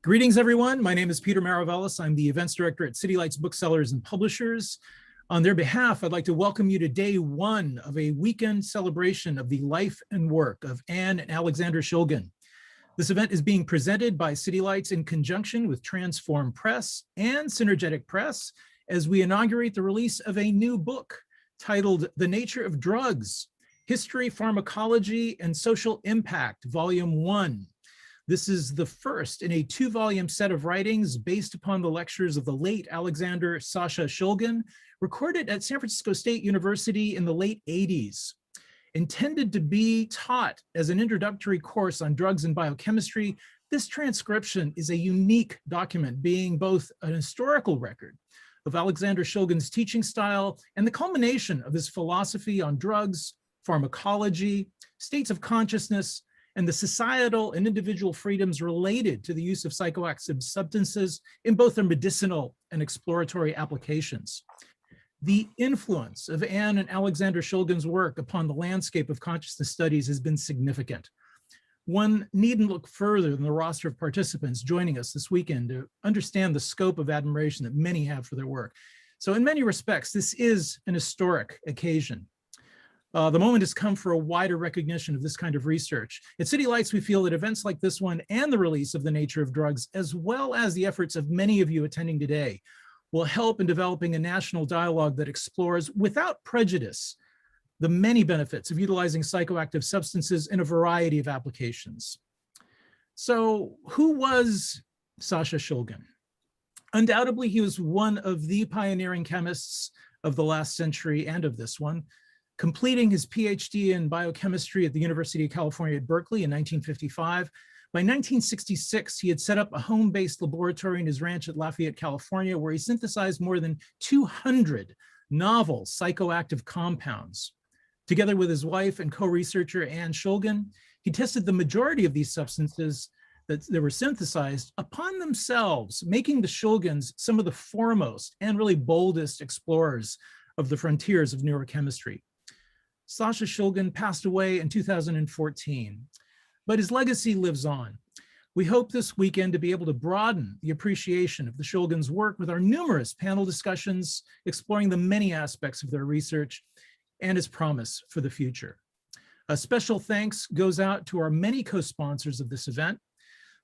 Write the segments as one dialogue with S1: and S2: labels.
S1: Greetings, everyone. My name is Peter Maravellis. I'm the events director at City Lights Booksellers and Publishers. On their behalf, I'd like to welcome you to day one of a weekend celebration of the life and work of Anne and Alexander Shulgin. This event is being presented by City Lights in conjunction with Transform Press and Synergetic Press as we inaugurate the release of a new book titled The Nature of Drugs, History, Pharmacology, and Social Impact, Volume 1. This is the first in a two-volume set of writings based upon the lectures of the late Alexander Sasha Shulgin, recorded at San Francisco State University in the late 80s. Intended to be taught as an introductory course on drugs and biochemistry, this transcription is a unique document, being both an historical record of Alexander Shulgin's teaching style and the culmination of his philosophy on drugs, pharmacology, states of consciousness, and the societal and individual freedoms related to the use of psychoactive substances in both their medicinal and exploratory applications. The influence of Anne and Alexander Shulgin's work upon the landscape of consciousness studies has been significant. One needn't look further than the roster of participants joining us this weekend to understand the scope of admiration that many have for their work. So in many respects, this is an historic occasion. The moment has come for a wider recognition of this kind of research. At City Lights, we feel that events like this one and the release of The Nature of Drugs, as well as the efforts of many of you attending today, will help in developing a national dialogue that explores, without prejudice, the many benefits of utilizing psychoactive substances in a variety of applications. So, who was Sasha Shulgin? Undoubtedly, he was one of the pioneering chemists of the last century and of this one, completing his PhD in biochemistry at the University of California at Berkeley in 1955. By 1966, he had set up a home-based laboratory in his ranch at Lafayette, California, where he synthesized more than 200 novel psychoactive compounds. Together with his wife and co-researcher Anne Shulgin, he tested the majority of these substances that were synthesized upon themselves, making the Shulgins some of the foremost and really boldest explorers of the frontiers of neurochemistry. Sasha Shulgin passed away in 2014, but his legacy lives on. We hope this weekend to be able to broaden the appreciation of the Shulgins' work with our numerous panel discussions exploring the many aspects of their research and its promise for the future. A special thanks goes out to our many co-sponsors of this event.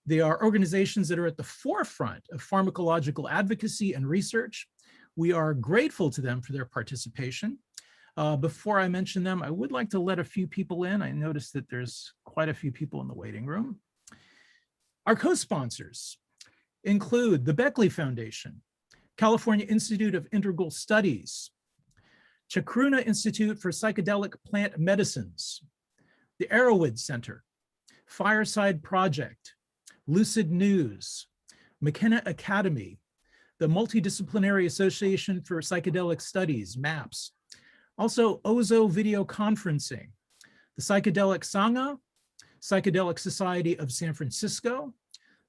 S1: They are organizations that are at the forefront of pharmacological advocacy and research. We are grateful to them for their participation. Before I mention them, I would like to let a few people in. I noticed that there's quite a few people in the waiting room. Our co-sponsors include the Beckley Foundation, California Institute of Integral Studies, Chacruna Institute for Psychedelic Plant Medicines, the Arrowwood Center, Fireside Project, Lucid News, McKenna Academy, the Multidisciplinary Association for Psychedelic Studies, MAPS, also Ozo Video Conferencing, the Psychedelic Sangha, Psychedelic Society of San Francisco,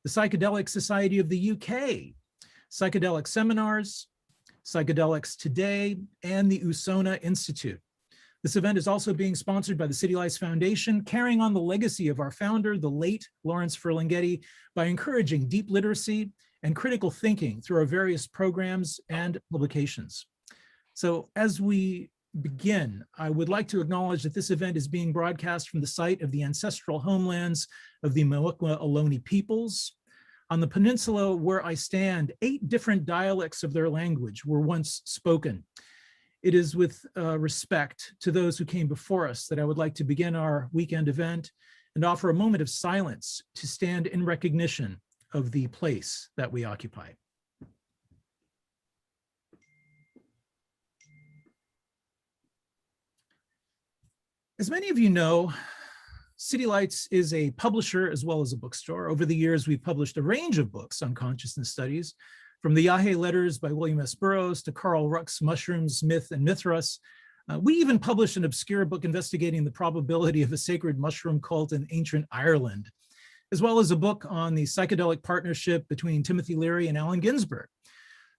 S1: the Psychedelic Society of the UK, Psychedelic Seminars, Psychedelics Today, and the Usona Institute. This event is also being sponsored by the City Lights Foundation, carrying on the legacy of our founder, the late Lawrence Ferlinghetti, by encouraging deep literacy and critical thinking through our various programs and publications. So as we begin, I would like to acknowledge that this event is being broadcast from the site of the ancestral homelands of the Muwekma Ohlone peoples. On the peninsula where I stand, 8 different dialects of their language were once spoken. It is with respect to those who came before us that I would like to begin our weekend event and offer a moment of silence to stand in recognition of the place that we occupy. As many of you know, City Lights is a publisher as well as a bookstore. Over the years, we've published a range of books on consciousness studies, from the Yahe Letters by William S. Burroughs to Carl Ruck's Mushrooms, Myth, and Mithras. We even published an obscure book investigating the probability of a sacred mushroom cult in ancient Ireland, as well as a book on the psychedelic partnership between Timothy Leary and Allen Ginsberg.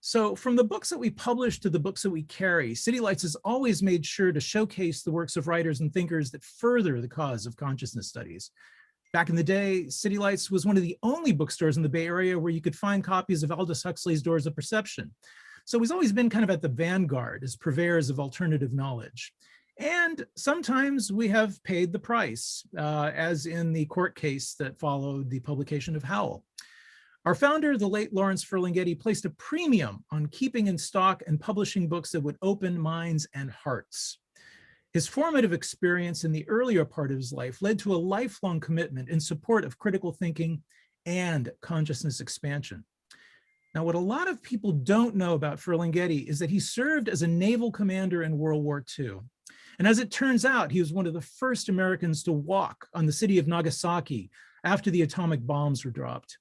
S1: So from the books that we publish to the books that we carry, City Lights has always made sure to showcase the works of writers and thinkers that further the cause of consciousness studies. Back in the day, City Lights was one of the only bookstores in the Bay Area where you could find copies of Aldous Huxley's Doors of Perception. So he's always been kind of at the vanguard as purveyors of alternative knowledge. And sometimes we have paid the price, as in the court case that followed the publication of Howl. Our founder, the late Lawrence Ferlinghetti, placed a premium on keeping in stock and publishing books that would open minds and hearts. His formative experience in the earlier part of his life led to a lifelong commitment in support of critical thinking and consciousness expansion. Now, what a lot of people don't know about Ferlinghetti is that he served as a naval commander in World War II. And as it turns out, he was one of the first Americans to walk on the city of Nagasaki after the atomic bombs were dropped.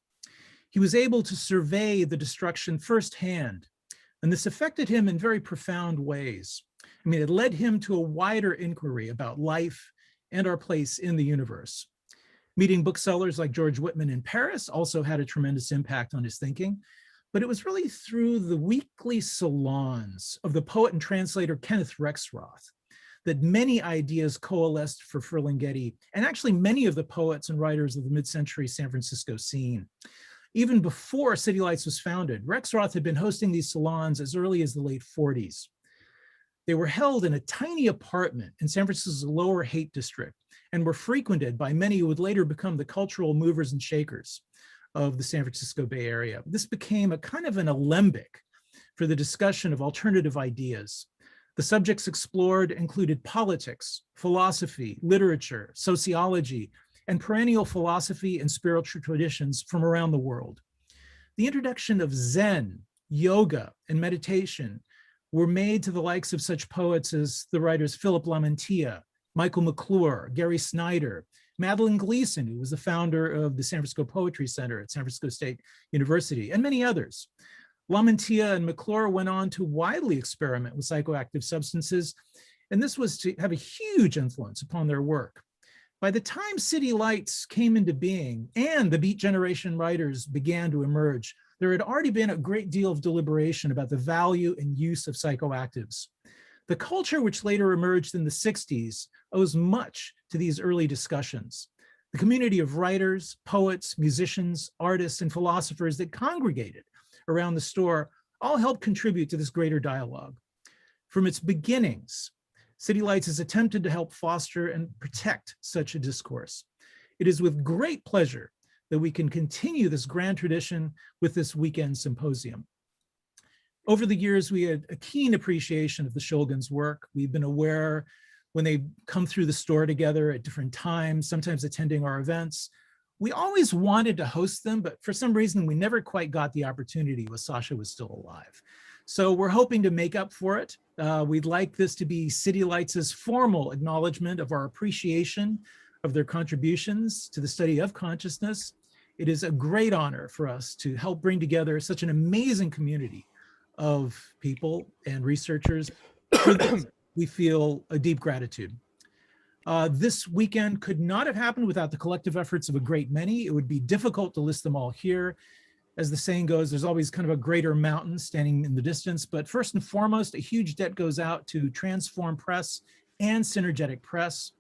S1: He was able to survey the destruction firsthand, and this affected him in very profound ways. I mean, it led him to a wider inquiry about life and our place in the universe. Meeting booksellers like George Whitman in Paris also had a tremendous impact on his thinking, but it was really through the weekly salons of the poet and translator Kenneth Rexroth that many ideas coalesced for Ferlinghetti, and actually many of the poets and writers of the mid-century San Francisco scene. Even before City Lights was founded, Rexroth had been hosting these salons as early as the late 40s. They were held in a tiny apartment in San Francisco's Lower Haight District and were frequented by many who would later become the cultural movers and shakers of the San Francisco Bay Area. This became a kind of an alembic for the discussion of alternative ideas. The subjects explored included politics, philosophy, literature, sociology, and perennial philosophy and spiritual traditions from around the world. The introduction of Zen, yoga, and meditation were made to the likes of such poets as the writers Philip Lamantia, Michael McClure, Gary Snyder, Madeline Gleason, who was the founder of the San Francisco Poetry Center at San Francisco State University, and many others. Lamantia and McClure went on to widely experiment with psychoactive substances, and this was to have a huge influence upon their work. By the time City Lights came into being and the Beat Generation writers began to emerge, there had already been a great deal of deliberation about the value and use of psychoactives. The culture which later emerged in the 60s owes much to these early discussions. The community of writers, poets, musicians, artists, and philosophers that congregated around the store all helped contribute to this greater dialogue. From its beginnings, City Lights has attempted to help foster and protect such a discourse. It is with great pleasure that we can continue this grand tradition with this weekend symposium. Over the years, we had a keen appreciation of the Shulgin's work. We've been aware when they come through the store together at different times, sometimes attending our events. We always wanted to host them, but for some reason, we never quite got the opportunity when Sasha was still alive. So we're hoping to make up for it. We'd like this to be City Lights' formal acknowledgement of our appreciation of their contributions to the study of consciousness. It is a great honor for us to help bring together such an amazing community of people and researchers. For this, we feel a deep gratitude. This weekend could not have happened without the collective efforts of a great many. It would be difficult to list them all here. As the saying goes, there's always kind of a greater mountain standing in the distance, but first and foremost, a huge debt goes out to Transform Press and Synergetic Press.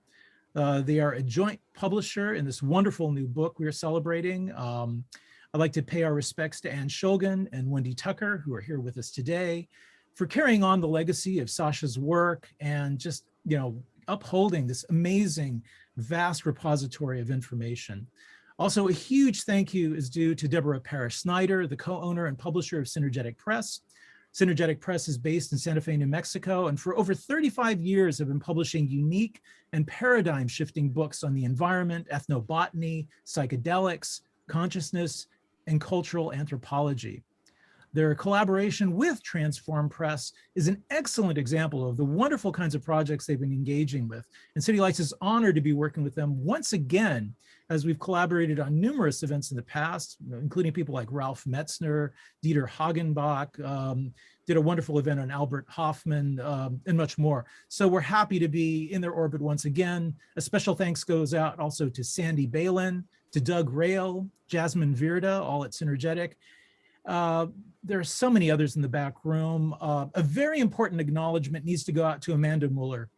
S1: They are a joint publisher in this wonderful new book we are celebrating. I'd like to pay our respects to Anne Shulgin and Wendy Tucker, who are here with us today, for carrying on the legacy of Sasha's work and just, upholding this amazing, vast repository of information. Also, a huge thank you is due to Deborah Parrish-Snyder, the co-owner and publisher of Synergetic Press. Synergetic Press is based in Santa Fe, New Mexico, and for over 35 years have been publishing unique and paradigm-shifting books on the environment, ethnobotany, psychedelics, consciousness, and cultural anthropology. Their collaboration with Transform Press is an excellent example of the wonderful kinds of projects they've been engaging with. And City Lights is honored to be working with them once again, as we've collaborated on numerous events in the past, including people like Ralph Metzner, Dieter Hagenbach, did a wonderful event on Albert Hoffman, and much more. So we're happy to be in their orbit once again. A special thanks goes out also to Sandy Balin, to Doug Rail, Jasmine Virda, all at Synergetic. There are so many others in the back room. A very important acknowledgement needs to go out to Amanda Mueller,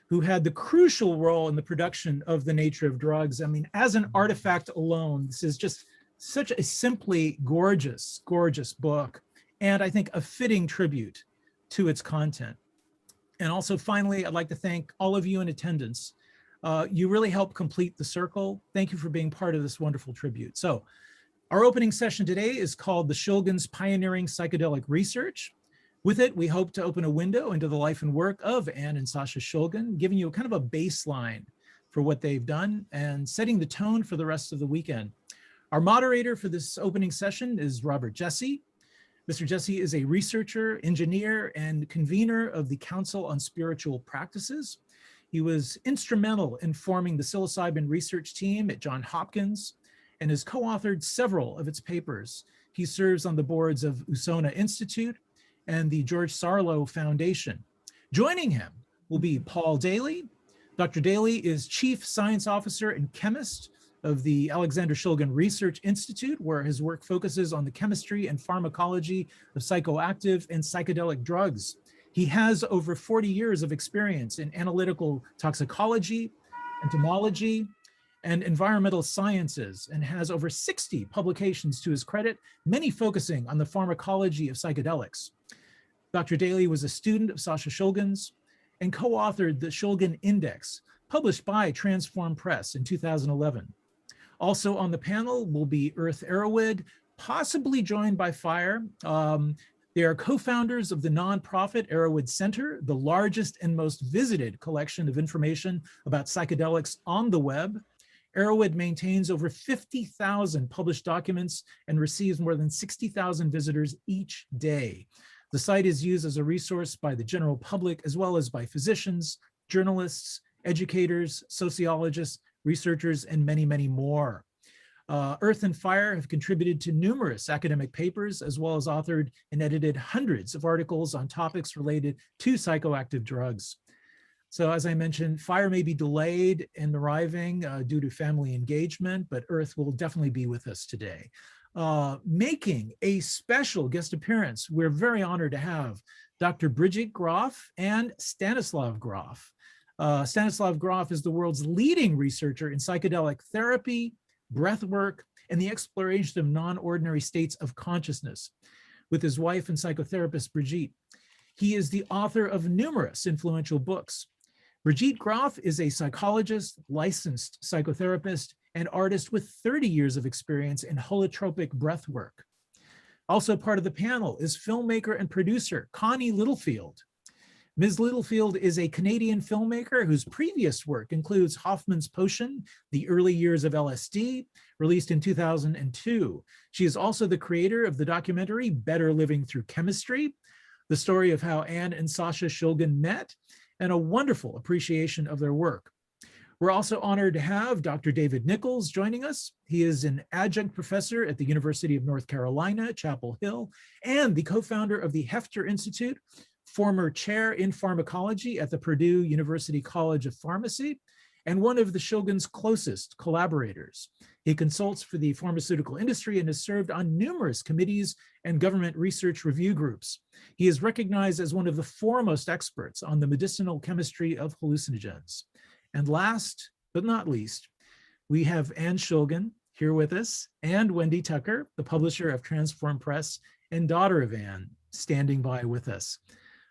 S1: who had the crucial role in the production of The Nature of Drugs. I mean, as an artifact alone, this is just such a simply gorgeous, gorgeous book, and I think a fitting tribute to its content. And also, finally, I'd like to thank all of you in attendance. You really helped complete the circle. Thank you for being part of this wonderful tribute. So our opening session today is called The Shulgin's Pioneering Psychedelic Research. With it, we hope to open a window into the life and work of Anne and Sasha Shulgin, giving you kind of a baseline for what they've done and setting the tone for the rest of the weekend. Our moderator for this opening session is Robert Jesse. Mr. Jesse is a researcher, engineer, and convener of the Council on Spiritual Practices. He was instrumental in forming the psilocybin research team at Johns Hopkins and has co-authored several of its papers. He serves on the boards of Usona Institute and the George Sarlo Foundation. Joining him will be Paul Daly. Dr. Daly is Chief Science Officer and Chemist of the Alexander Shulgin Research Institute, where his work focuses on the chemistry and pharmacology of psychoactive and psychedelic drugs. He has over 40 years of experience in analytical toxicology, entomology, and environmental sciences, and has over 60 publications to his credit, many focusing on the pharmacology of psychedelics. Dr. Daly was a student of Sasha Shulgin's and co-authored the Shulgin Index, published by Transform Press in 2011. Also on the panel will be Earth Arrowwood, possibly joined by Fire. They are co-founders of the nonprofit Arrowwood Center, the largest and most visited collection of information about psychedelics on the web. Arrowwood maintains over 50,000 published documents and receives more than 60,000 visitors each day. The site is used as a resource by the general public, as well as by physicians, journalists, educators, sociologists, researchers, and many, many more. Earth and Fire have contributed to numerous academic papers, as well as authored and edited hundreds of articles on topics related to psychoactive drugs. So as I mentioned, Fire may be delayed in arriving due to family engagement, but Earth will definitely be with us today. Making a special guest appearance, we're very honored to have Dr. Bridget Groff and Stanislav Groff. Stanislav Groff is the world's leading researcher in psychedelic therapy, breathwork, and the exploration of non-ordinary states of consciousness. With his wife and psychotherapist, Brigitte, he is the author of numerous influential books. Brigitte Groff is a psychologist, licensed psychotherapist, and artist with 30 years of experience in holotropic breathwork. Also part of the panel is filmmaker and producer Connie Littlefield. Ms. Littlefield is a Canadian filmmaker whose previous work includes Hoffman's Potion, The Early Years of LSD, released in 2002. She is also the creator of the documentary Better Living Through Chemistry, the story of how Anne and Sasha Shulgin met, and a wonderful appreciation of their work. We're also honored to have Dr. David Nichols joining us. He is an adjunct professor at the University of North Carolina, Chapel Hill, and the co-founder of the Hefter Institute, former chair in pharmacology at the Purdue University College of Pharmacy, and one of the Shulgin's closest collaborators. He consults for the pharmaceutical industry and has served on numerous committees and government research review groups. He is recognized as one of the foremost experts on the medicinal chemistry of hallucinogens. And last but not least, we have Anne Shulgin here with us, and Wendy Tucker, the publisher of Transform Press and daughter of Anne, standing by with us.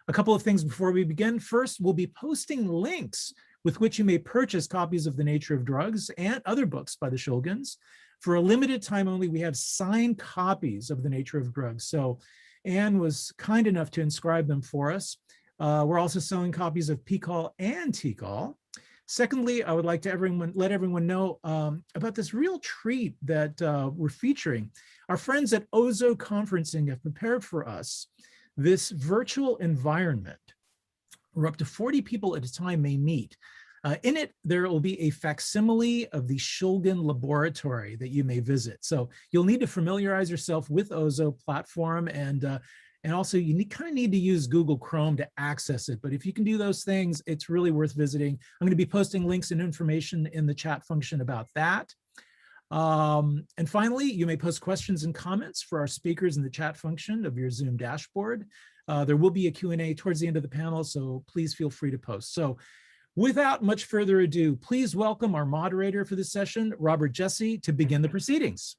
S1: A couple of things before we begin. First, we'll be posting links with which you may purchase copies of The Nature of Drugs and other books by the Shulgins. For a limited time only, we have signed copies of The Nature of Drugs. So Anne was kind enough to inscribe them for us. We're also selling copies of PCOL and TCOL. Secondly, I would like to let everyone know about this real treat that we're featuring. Our friends at Ozo Conferencing have prepared for us this virtual environment where up to 40 people at a time may meet. In it, there will be a facsimile of the Shulgin laboratory that you may visit. So you'll need to familiarize yourself with Ozo platform, and also you kind of need to use Google Chrome to access it. But if you can do those things, it's really worth visiting. I'm going to be posting links and information in the chat function about that. And finally, you may post questions and comments for our speakers in the chat function of your Zoom dashboard. There will be a Q&A towards the end of the panel, so please feel free to post. So Without much further ado, please welcome our moderator for this session, Robert Jesse, to begin the proceedings.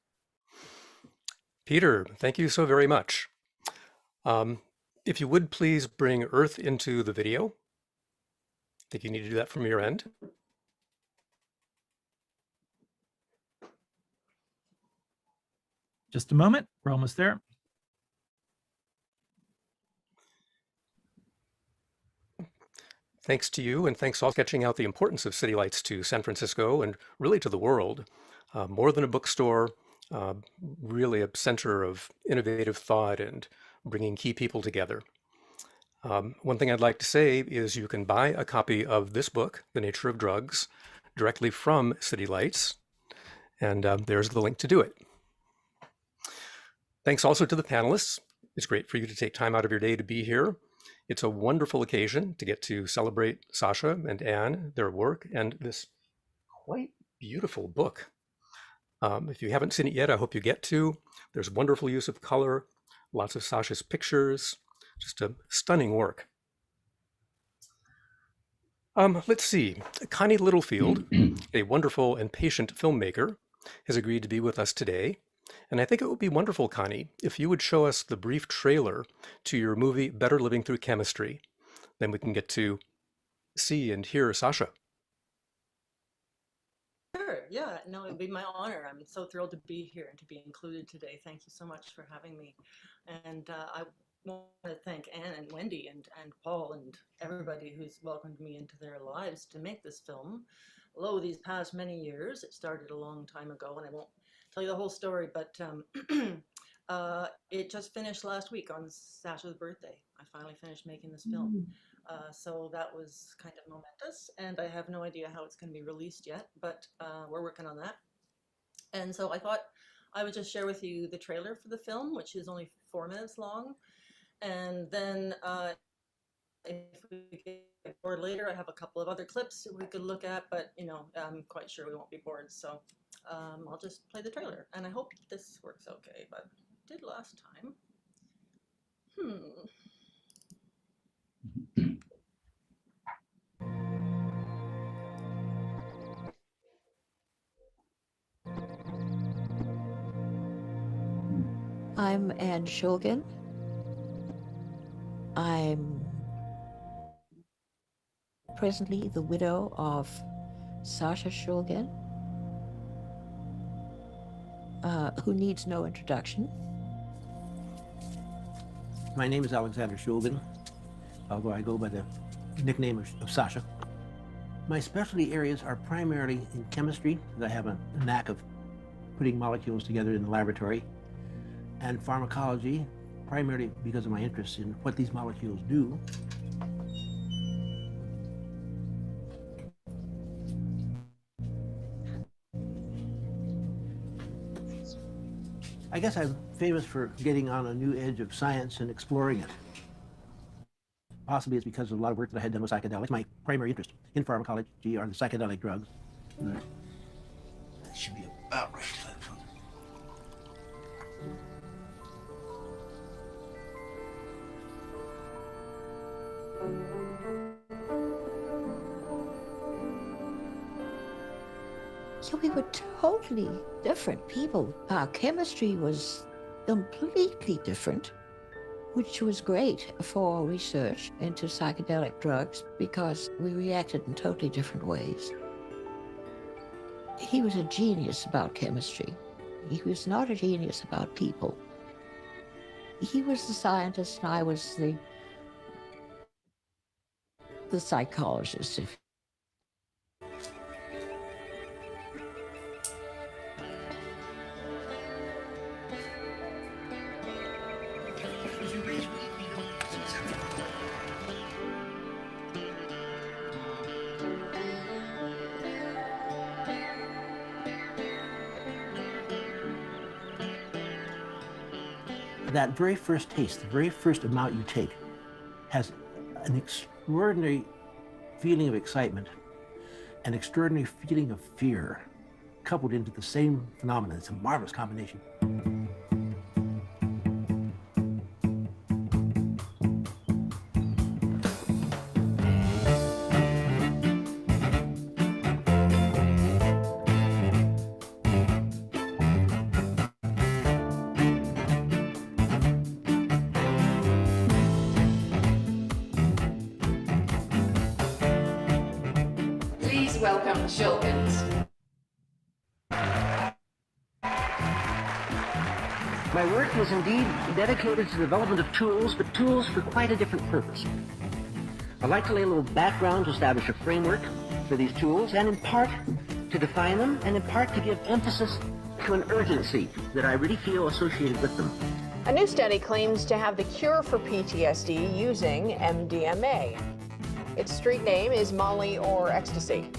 S2: Peter, thank you so very much. If you would please bring Earth into the video. I think you need to do that from your end.
S1: Just a moment, we're almost there.
S2: Thanks to you, and thanks all for sketching out the importance of City Lights to San Francisco and really to the world. More than a bookstore, really a center of innovative thought and bringing key people together. One thing I'd like to say is you can buy a copy of this book, The Nature of Drugs, directly from City Lights, and there's the link to do it. Thanks also to the panelists. It's great for you to take time out of your day to be here. It's a wonderful occasion to get to celebrate Sasha and Anne, their work, and this quite beautiful book. If you haven't seen it yet, I hope you get to. There's wonderful use of color, lots of Sasha's pictures, just a stunning work. Let's see. Connie Littlefield, a wonderful and patient filmmaker, has agreed to be with us today. And I think it would be wonderful, Connie, if you would show us the brief trailer to your movie, Better Living Through Chemistry. Then we can get to see and hear Sasha.
S3: Sure, yeah, no, it would be my honor. I'm so thrilled to be here and to be included today. Thank you so much for having me. And I want to thank Anne and Wendy and Paul and everybody who's welcomed me into their lives to make this film. Lo, these past many years, it started a long time ago, and I won't tell you the whole story, but it just finished last week on Sasha's birthday. I finally finished making this film. So that was kind of momentous, and I have no idea how it's going to be released yet, but we're working on that. And so I thought I would just share with you the trailer for the film, which is only 4 minutes long. And then if we get bored later, I have a couple of other clips we could look at, but you know, I'm quite sure we won't be bored. So I'll just play the trailer, and I hope this works okay, but it did last time.
S4: I'm Anne Shulgin. I'm presently the widow of Sasha Shulgin, who needs no introduction.
S5: My name is Alexander Shulgin, although I go by the nickname of Sasha. My specialty areas are primarily in chemistry, as I have a knack of putting molecules together in the laboratory, and pharmacology, primarily because of my interest in what these molecules do. I guess I'm famous for getting on a new edge of science and exploring it. Possibly it's because of a lot of work that I had done with psychedelics. My primary interest in pharmacology are the psychedelic drugs. That should be about right.
S4: So we were totally different people. Our chemistry was completely different, which was great for research into psychedelic drugs because we reacted in totally different ways. He was a genius about chemistry. He was not a genius about people. He was the scientist and I was the psychologist.
S5: That very first taste, the very first amount you take, has an extraordinary feeling of excitement, an extraordinary feeling of fear, coupled into the same phenomenon. It's a marvelous combination.
S6: Shulgins.
S5: My work is indeed dedicated to the development of tools, but tools for quite a different purpose. I'd like to lay a little background to establish a framework for these tools, and in part to define them, and in part to give emphasis to an urgency that I really feel associated with them.
S7: A new study claims to have the cure for PTSD using MDMA. Its street name is Molly or ecstasy.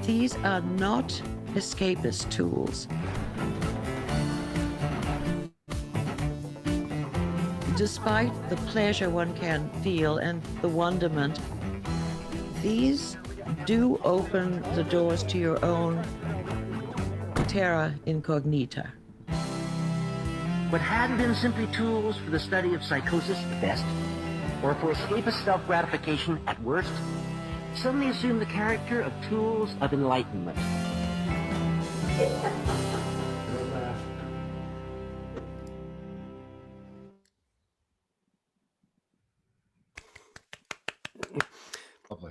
S4: These are not escapist tools. Despite the pleasure one can feel and the wonderment, these do open the doors to your own terra incognita.
S5: What had been simply tools for the study of psychosis at best, or for escapist self-gratification at worst, suddenly assumed the character of tools of enlightenment.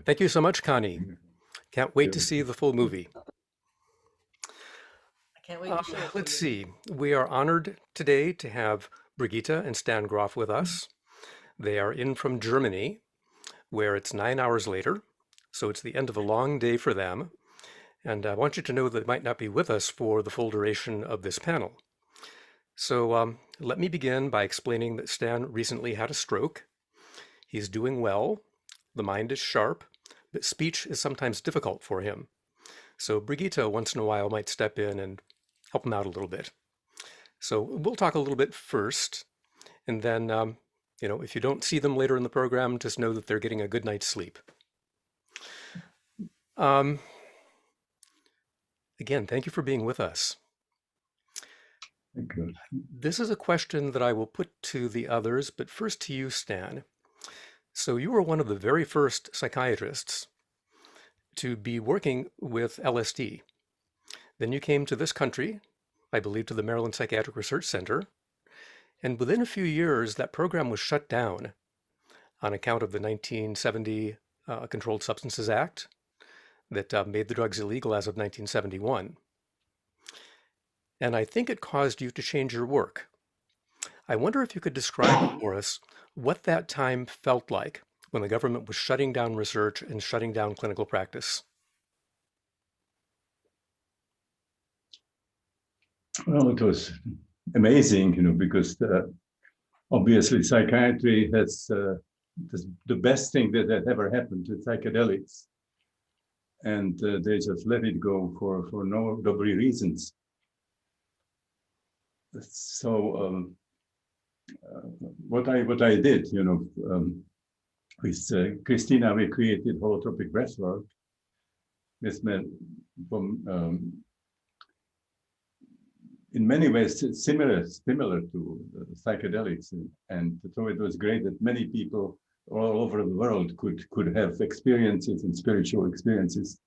S2: Thank you so much, Connie. Can't wait to see the full movie.
S3: I can't wait to show it to
S2: Let's
S3: you.
S2: see. We are honored today to have Brigitte and Stan Groff with us. They are in from Germany, where it's 9 hours later, so it's the end of a long day for them. And I want you to know that they might not be with us for the full duration of this panel. So let me begin by explaining that Stan recently had a stroke. He's doing well. The mind is sharp, but speech is sometimes difficult for him. So Brigitte once in a while might step in and help him out a little bit. So we'll talk a little bit first, and then, if you don't see them later in the program, just know that they're getting a good night's sleep. Again, thank you for being with us.
S8: Thank you.
S2: This is a question that I will put to the others, but first to you, Stan. So you were one of the very first psychiatrists to be working with LSD. Then you came to this country, I believe to the Maryland Psychiatric Research Center, and within a few years that program was shut down on account of the 1970 Controlled Substances Act that made the drugs illegal as of 1971. And I think it caused you to change your work. I wonder if you could describe for us what that time felt like when the government was shutting down research and shutting down clinical practice.
S8: Well, it was amazing, because obviously psychiatry has the best thing that had ever happened to psychedelics, and they just let it go for no dobry reasons. So what I did, with Christina, we created holotropic breathwork. This meant from in many ways similar to psychedelics, and so it was great that many people all over the world could have experiences and spiritual experiences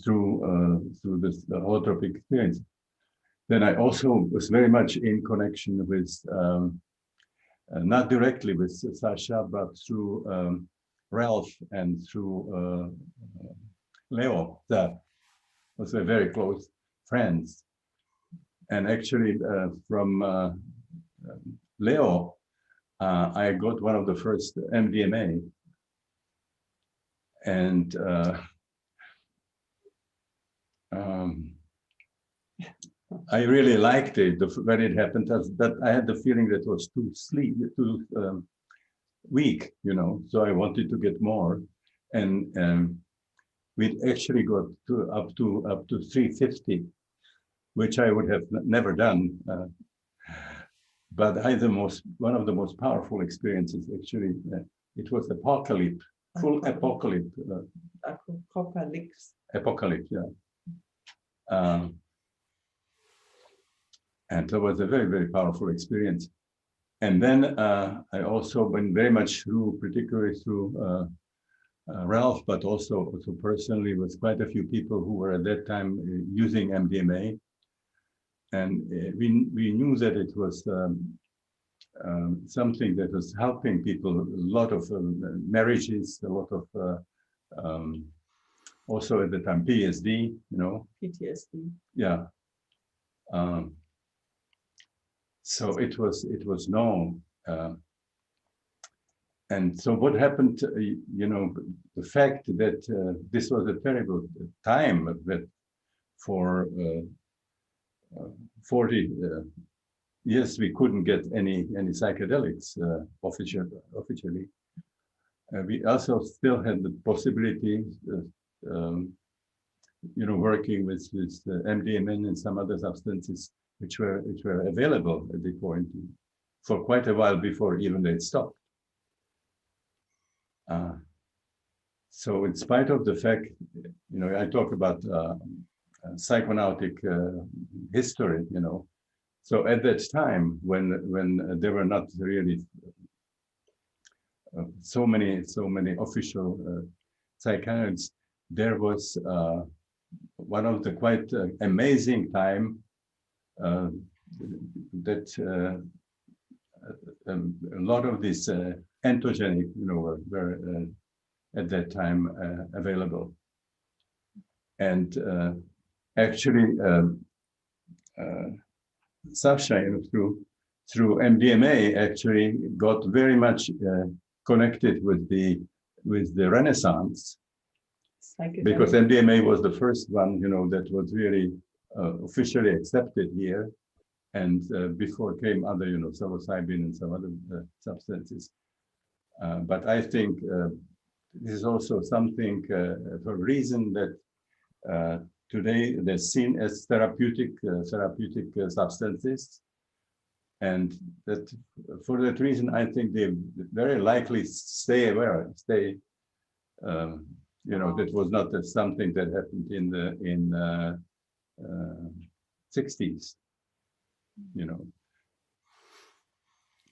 S8: through this holotropic experience. Then I also was very much in connection with not directly with Sasha, but through Ralph and through Leo, that was very close friends. And actually from Leo, I got one of the first MDMA. And I really liked it when it happened. That I had the feeling that it was too weak, so I wanted to get more. And we actually got up to 350. Which I would have never done, but one of the most powerful experiences. Actually, it was apocalypse, full apocalypse. Apocalypse, yeah. And it was a very, very powerful experience. And then I also went very much through, particularly through Ralph, but also personally with quite a few people who were at that time using MDMA. And we knew that it was something that was helping people, a lot of marriages, a lot of also at the time PSD,
S6: PTSD.
S8: yeah. So it was known. And so what happened, the fact that this was a terrible time that for 40 years we couldn't get any psychedelics officially. We also still had the possibility, working with MDMA and some other substances which were available at the point for quite a while before even they stopped. So in spite of the fact, I talk about psychonautic history, so at that time when there were not really so many official psychiatrists, there was one of the quite amazing time that a lot of these entheogenic, were at that time available. And actually, Sasha, through MDMA, actually got very much connected with the Renaissance, because MDMA was the first one, that was really officially accepted here, and before came other, psilocybin and some other substances. But I think this is also something for a reason that today they're seen as therapeutic substances, and that for that reason I think they very likely stay aware, that was not something that happened in the 60s,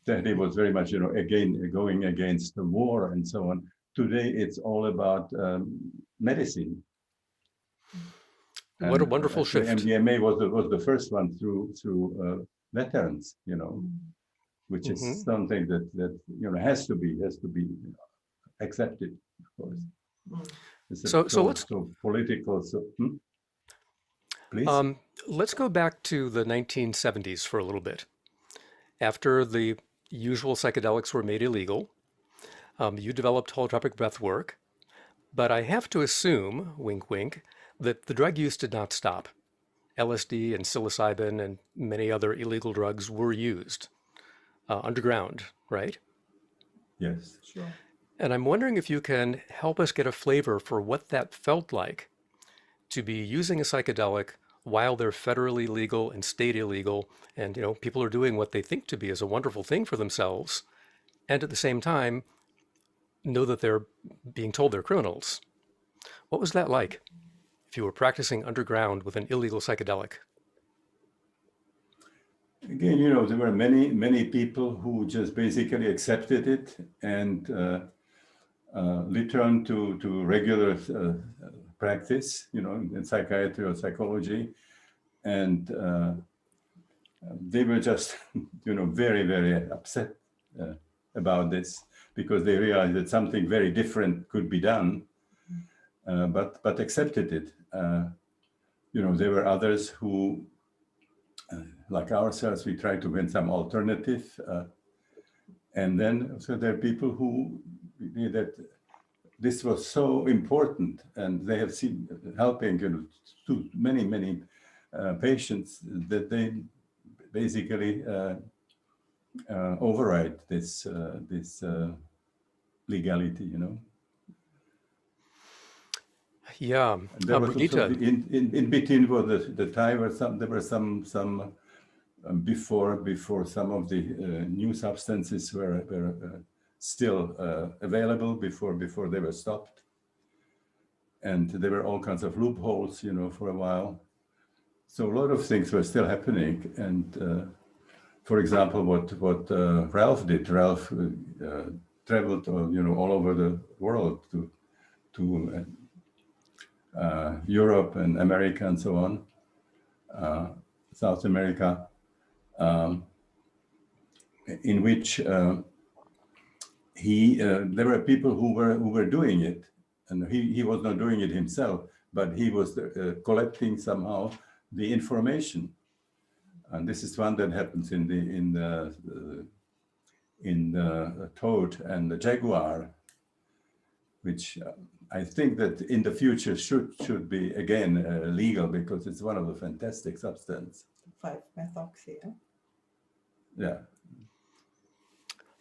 S8: that it was very much, again, going against the war and so on. Today, it's all about medicine.
S2: What a wonderful shift.
S8: MDMA was the first one through veterans, which is something that has to be accepted, of course.
S2: So let's
S8: political. Please.
S2: Let's go back to the 1970s for a little bit. After the usual psychedelics were made illegal, you developed holotropic breath work, but I have to assume, wink, wink, that the drug use did not stop. LSD and psilocybin and many other illegal drugs were used underground, right?
S8: Yes.
S6: Sure.
S2: And I'm wondering if you can help us get a flavor for what that felt like to be using a psychedelic while they're federally legal and state illegal, and people are doing what they think to be as a wonderful thing for themselves, and at the same time know that they're being told they're criminals. What was that like if you were practicing underground with an illegal psychedelic?
S8: Again, there were many people who just basically accepted it and returned to regular practice, in psychiatry or psychology, and they were just, very, very upset about this, because they realized that something very different could be done, but accepted it. There were others who, like ourselves, we tried to find some alternative, and then so there are people who that this was so important, and they have seen helping to many patients, that they basically override this legality,
S2: Yeah,
S8: there was
S2: Brigitte.
S8: also in between was the time where there were some before some of the new substances were still available before they were stopped, and there were all kinds of loopholes, for a while. So a lot of things were still happening, and for example, what Ralph did. Ralph traveled, all over the world to Europe and America and so on, South America, in which there were people who were doing it and he was not doing it himself, but he was collecting somehow the information. And this is one that happens in the toad and the jaguar, which I think that in the future should be again legal, because it's one of the fantastic substances.
S6: 5-methoxy.
S8: Yeah.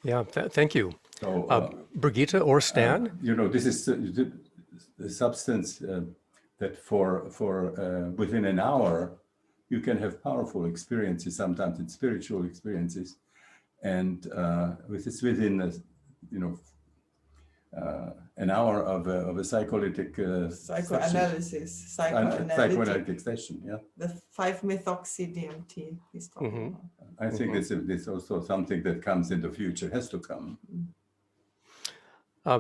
S2: Yeah, thank you.
S8: So,
S2: Brigitte or Stan?
S8: you know, this is the substance that for within an hour, you can have powerful experiences. Sometimes it's spiritual experiences, and within an hour of a psycholytic psychoanalytic session. Yeah,
S6: The 5-methoxy DMT he's talking about.
S8: I think this is also something that comes in the future, has to come.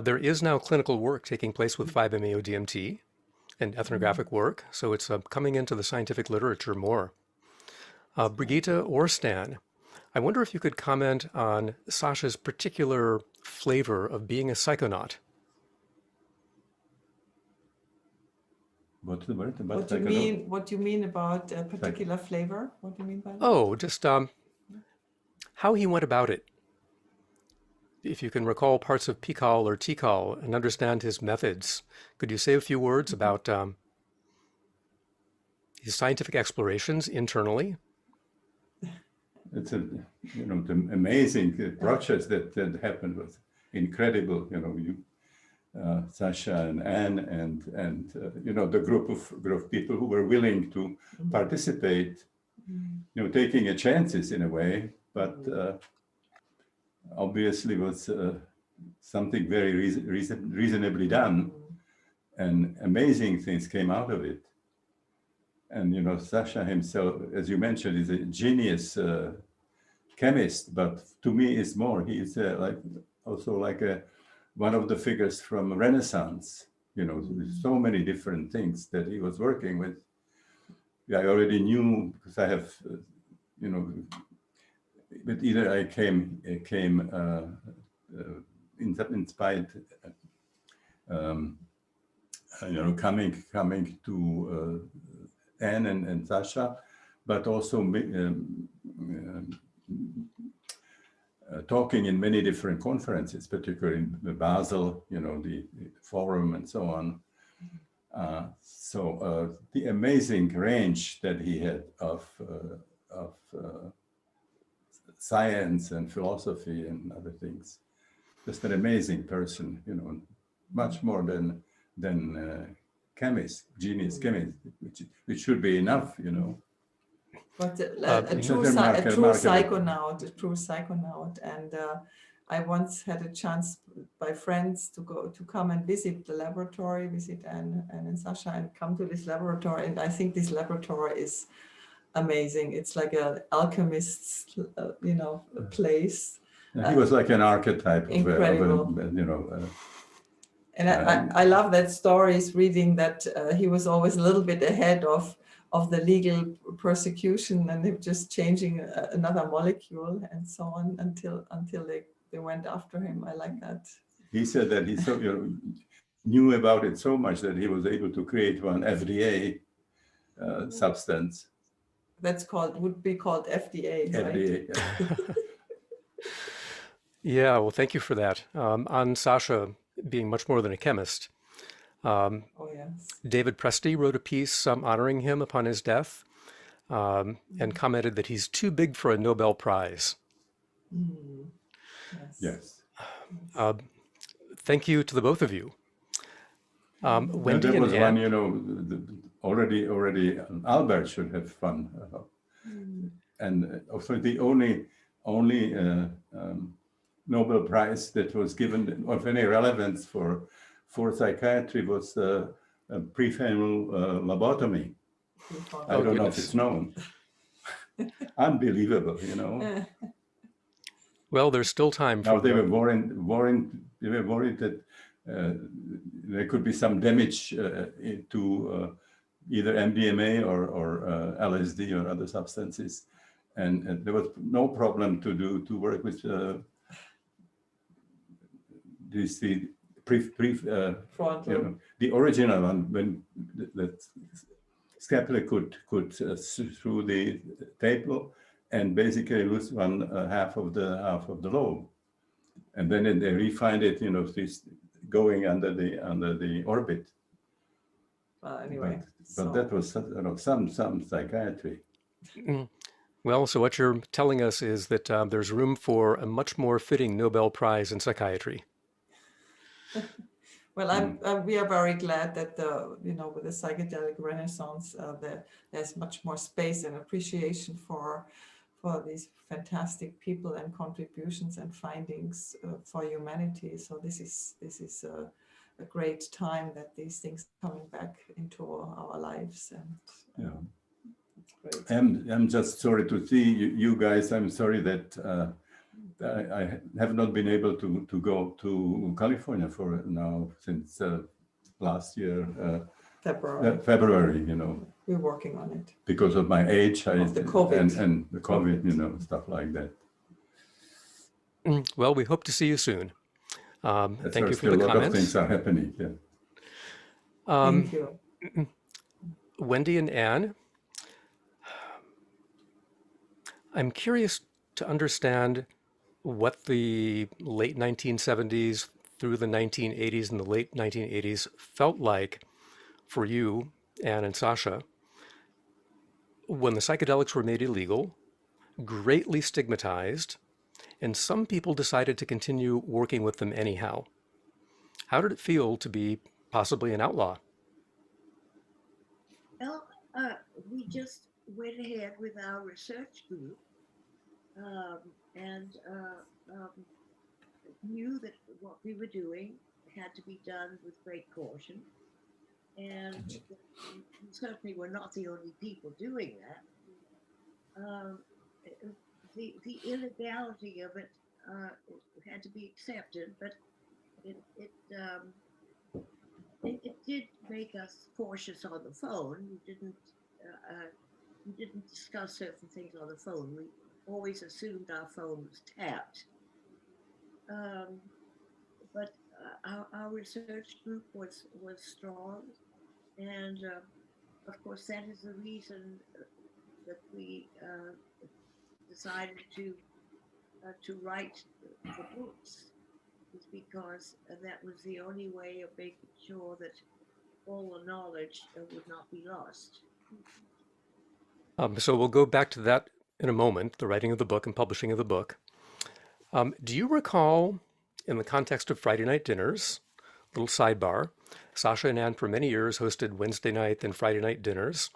S2: There is now clinical work taking place with 5-MeO-DMT and ethnographic work, so it's coming into the scientific literature more. Brigitte or Stan, I wonder if you could comment on Sasha's particular flavor of being a psychonaut.
S8: What do
S6: you mean about a particular flavor? What do you mean by that?
S2: Oh, just how he went about it. If you can recall parts of Pikal or Tikal and understand his methods, could you say a few words about his scientific explorations internally?
S8: It's the amazing projects that happened was incredible. Sasha and Anne and the group of people who were willing to participate, taking a chances in a way, but obviously was something very reasonably done, and amazing things came out of it. And Sasha himself, as you mentioned, is a genius chemist, but to me is more. He is one of the figures from Renaissance. So many different things that he was working with. I already knew because I have, but either I came inspired, coming to Anne and Sasha, but also talking in many different conferences, particularly in Basel, the forum and so on. So the amazing range that he had of science and philosophy and other things. Just an amazing person, much more than chemist, genius chemist, which should be enough,
S6: But a true psychonaut, and I once had a chance by friends to come and visit the laboratory, visit Anne and Sasha, and come to this laboratory. And I think this laboratory is amazing. It's like an alchemist's, place.
S8: He was like an archetype
S6: incredible. And I love that stories, reading that he was always a little bit ahead of the legal persecution, and they were just changing another molecule and so on until they went after him. I like that.
S8: He said that he knew about it so much that he was able to create one FDA substance.
S6: Would be called FDA, right?
S8: FDA.
S2: Yeah, well, thank you for that. On Sasha being much more than a chemist.
S6: Yes.
S2: David Presti wrote a piece honoring him upon his death and commented that he's too big for a Nobel Prize.
S8: Yes.
S2: Thank you to the both of you. Wendy
S8: there was
S2: and
S8: one,
S2: Anne,
S8: already Albert should have fun. And also the only Nobel Prize that was given of any relevance for psychiatry was prefrontal lobotomy. I don't know if it's known. Unbelievable,
S2: Well, there's still time for
S8: now they were worried that there could be some damage to either MDMA or LSD or other substances, and there was no problem to work with the
S6: Frontal.
S8: you know, the original one, when the scapular could through the table and basically lose one half of the lobe, and then they refined it, you know, this going under the orbit.
S6: Anyway,
S8: but that was, you know, some psychiatry.
S2: Mm. Well, so what you're telling us is that there's room for a much more fitting Nobel Prize in psychiatry.
S6: Well, we are very glad that with the psychedelic renaissance, there's much more space and appreciation for these fantastic people and contributions and findings for humanity. So this is a great time that these things are coming back into our lives, and
S8: Yeah.
S6: it's great.
S8: I'm just sorry to see you guys. I'm sorry that I have not been able to go to California for now since last year, February, you know.
S6: We're working on it.
S8: Because of my age
S6: Of the COVID.
S8: and the COVID, you know, stuff like that.
S2: Well, we hope to see you soon. Thank you for the
S8: a lot
S2: comments.
S8: of things are happening. Yeah.
S6: Thank you.
S2: Wendy and Anne, I'm curious to understand what the late 1970s through the 1980s and the late 1980s felt like for you, Anne and Sasha, when the psychedelics were made illegal, greatly stigmatized, and some people decided to continue working with them anyhow. How did it feel to be possibly an outlaw?
S9: Well, we just went ahead with our research group and knew that what we were doing had to be done with great caution. And we certainly were not the only people doing that. The illegality of it had to be accepted, but it did make us cautious on the phone. We didn't discuss certain things on the phone. We always assumed our phone was tapped. But our research group was strong, and of course that is the reason that we decided to write the books, is because that was the only way of making sure that all the knowledge would not be lost.
S2: So we'll go back to that in a moment, the writing of the book and publishing of the book. Do you recall, in the context of Friday night dinners, little sidebar, Sasha and Anne for many years hosted Wednesday night and Friday night dinners,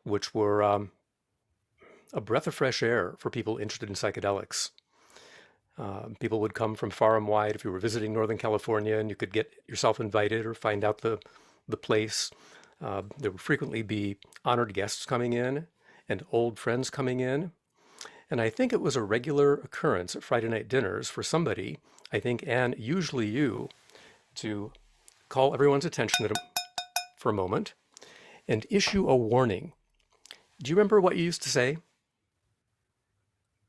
S2: which were a breath of fresh air for people interested in psychedelics. People would come from far and wide. If you were visiting Northern California and you could get yourself invited or find out the place, there would frequently be honored guests coming in and old friends coming in. And I think it was a regular occurrence at Friday night dinners for somebody, I think Anne, usually you, to call everyone's attention for a moment and issue a warning. Do you remember what you used to say?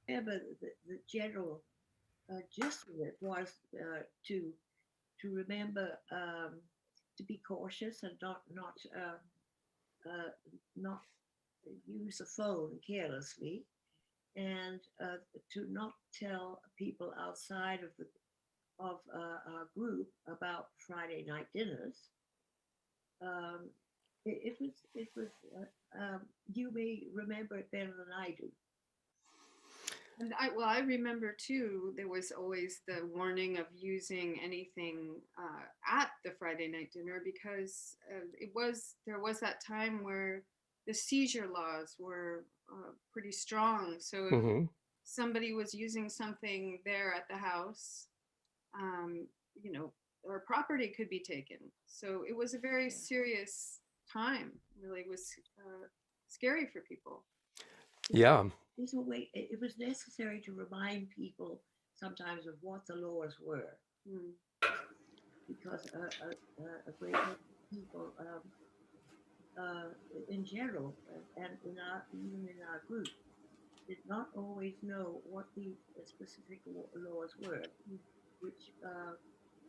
S9: Remember, the general gist of it was to remember to be cautious and not use the phone carelessly, and to not tell people outside of our group about Friday night dinners. It was you may remember it better than I do.
S10: And I remember too, there was always the warning of using anything at the Friday night dinner, because there was that time where the seizure laws were pretty strong. So if somebody was using something there at the house, or property could be taken. So it was a very serious time. Really, it was scary for people.
S2: Yeah.
S9: It was necessary to remind people sometimes of what the laws were, because a great many people, in general, and even in our group, did not always know what the specific laws were, which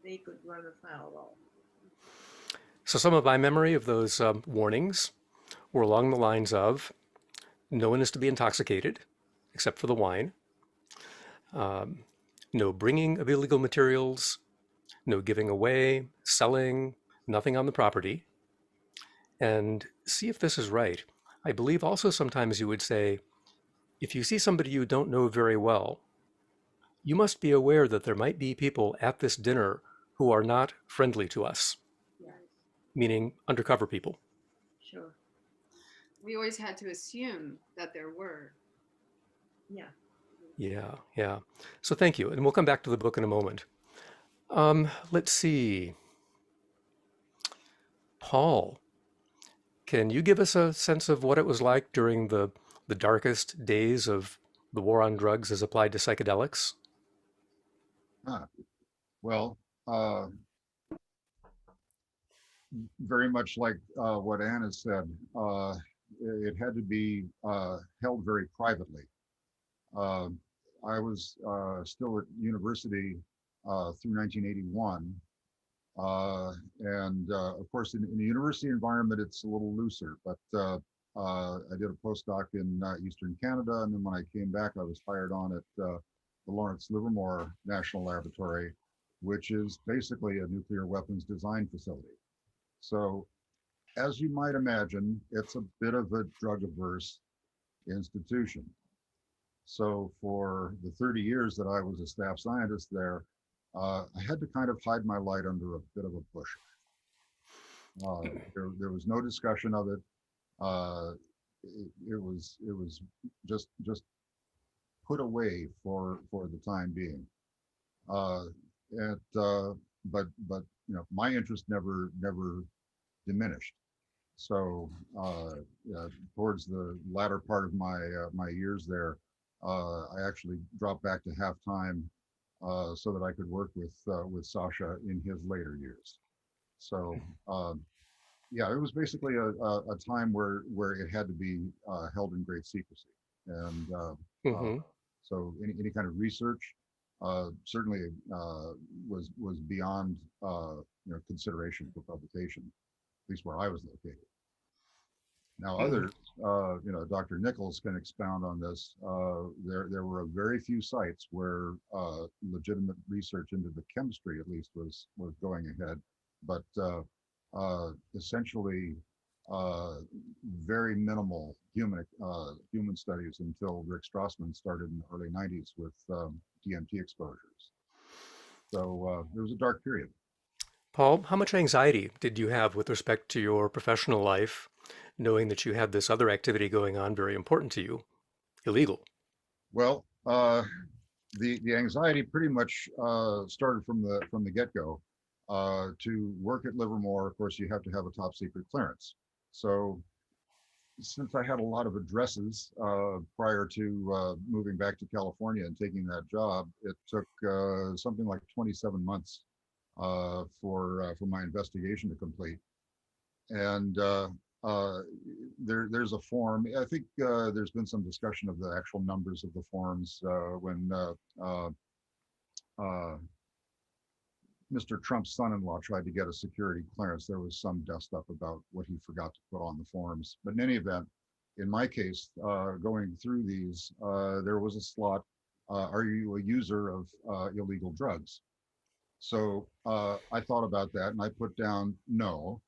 S9: they could run afoul of.
S2: So some of my memory of those warnings were along the lines of no one is to be intoxicated except for the wine, no bringing of illegal materials, no giving away, selling, nothing on the property. And see if this is right. I believe also sometimes you would say, if you see somebody you don't know very well, you must be aware that there might be people at this dinner who are not friendly to us,
S9: Yes,
S2: meaning undercover people.
S9: sure.
S10: We always had to assume that there were.
S9: Yeah.
S2: Yeah, yeah. So thank you. And we'll come back to the book in a moment. Let's see. Paul, can you give us a sense of what it was like during the darkest days of the war on drugs as applied to psychedelics?
S11: Ah, well, very much like what Anna said, it had to be held very privately. Uh, I was still at university through 1981. And of course, in the university environment, it's a little looser, but I did a postdoc in Eastern Canada. And then when I came back, I was hired on at the Lawrence Livermore National Laboratory, which is basically a nuclear weapons design facility. So as you might imagine, it's a bit of a drug averse institution. So for the 30 years that I was a staff scientist there, I had to kind of hide my light under a bit of a bush. There was no discussion of it. It was just put away for the time being. But you know, my interest never diminished. So towards the latter part of my years there, I actually dropped back to half time so that I could work with Sasha in his later years. So yeah, it was basically a time where it had to be held in great secrecy, and
S2: Mm-hmm.
S11: so any kind of research certainly was beyond consideration for publication, at least where I was located. Now others, Dr. Nichols can expound on this. There were very few sites where legitimate research into the chemistry, at least, was going ahead, but essentially very minimal human studies until Rick Strassman started in the early 90s with DMT exposures. So it was a dark period.
S2: Paul, how much anxiety did you have with respect to your professional life, knowing that you had this other activity going on very important to you, illegal?
S11: Well, the anxiety pretty much started from the get-go. To work at Livermore, of course, you have to have a top secret clearance. So since I had a lot of addresses prior to moving back to California and taking that job, it took something like 27 months for my investigation to complete. And there's a form. I think there's been some discussion of the actual numbers of the forms when Mr. Trump's son-in-law tried to get a security clearance. There was some dust up about what he forgot to put on the forms. But in any event, in my case, going through these, there was a slot, are you a user of illegal drugs? So I thought about that and I put down no.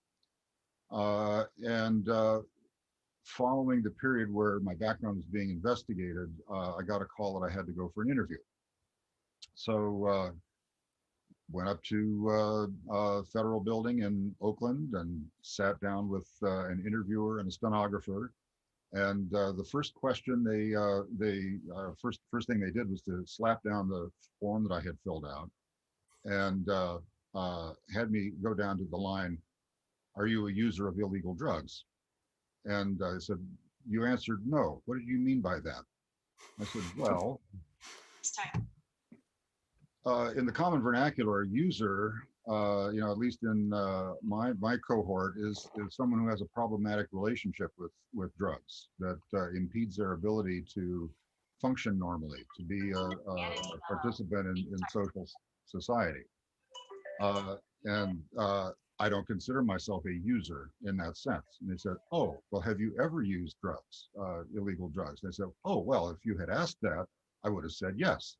S11: And following the period where my background was being investigated, I got a call that I had to go for an interview. So went up to a federal building in Oakland and sat down with an interviewer and a stenographer. And the first question first thing they did was to slap down the form that I had filled out and had me go down to the line, are you a user of illegal drugs? And I said, you answered no. What did you mean by that? I said, well, in the common vernacular, user, at least in my cohort, is someone who has a problematic relationship with drugs that impedes their ability to function normally, to be a participant in social society. Uh, and I don't consider myself a user in that sense. And they said, oh, well, have you ever used drugs, illegal drugs? And I said, oh, well, if you had asked that, I would have said yes.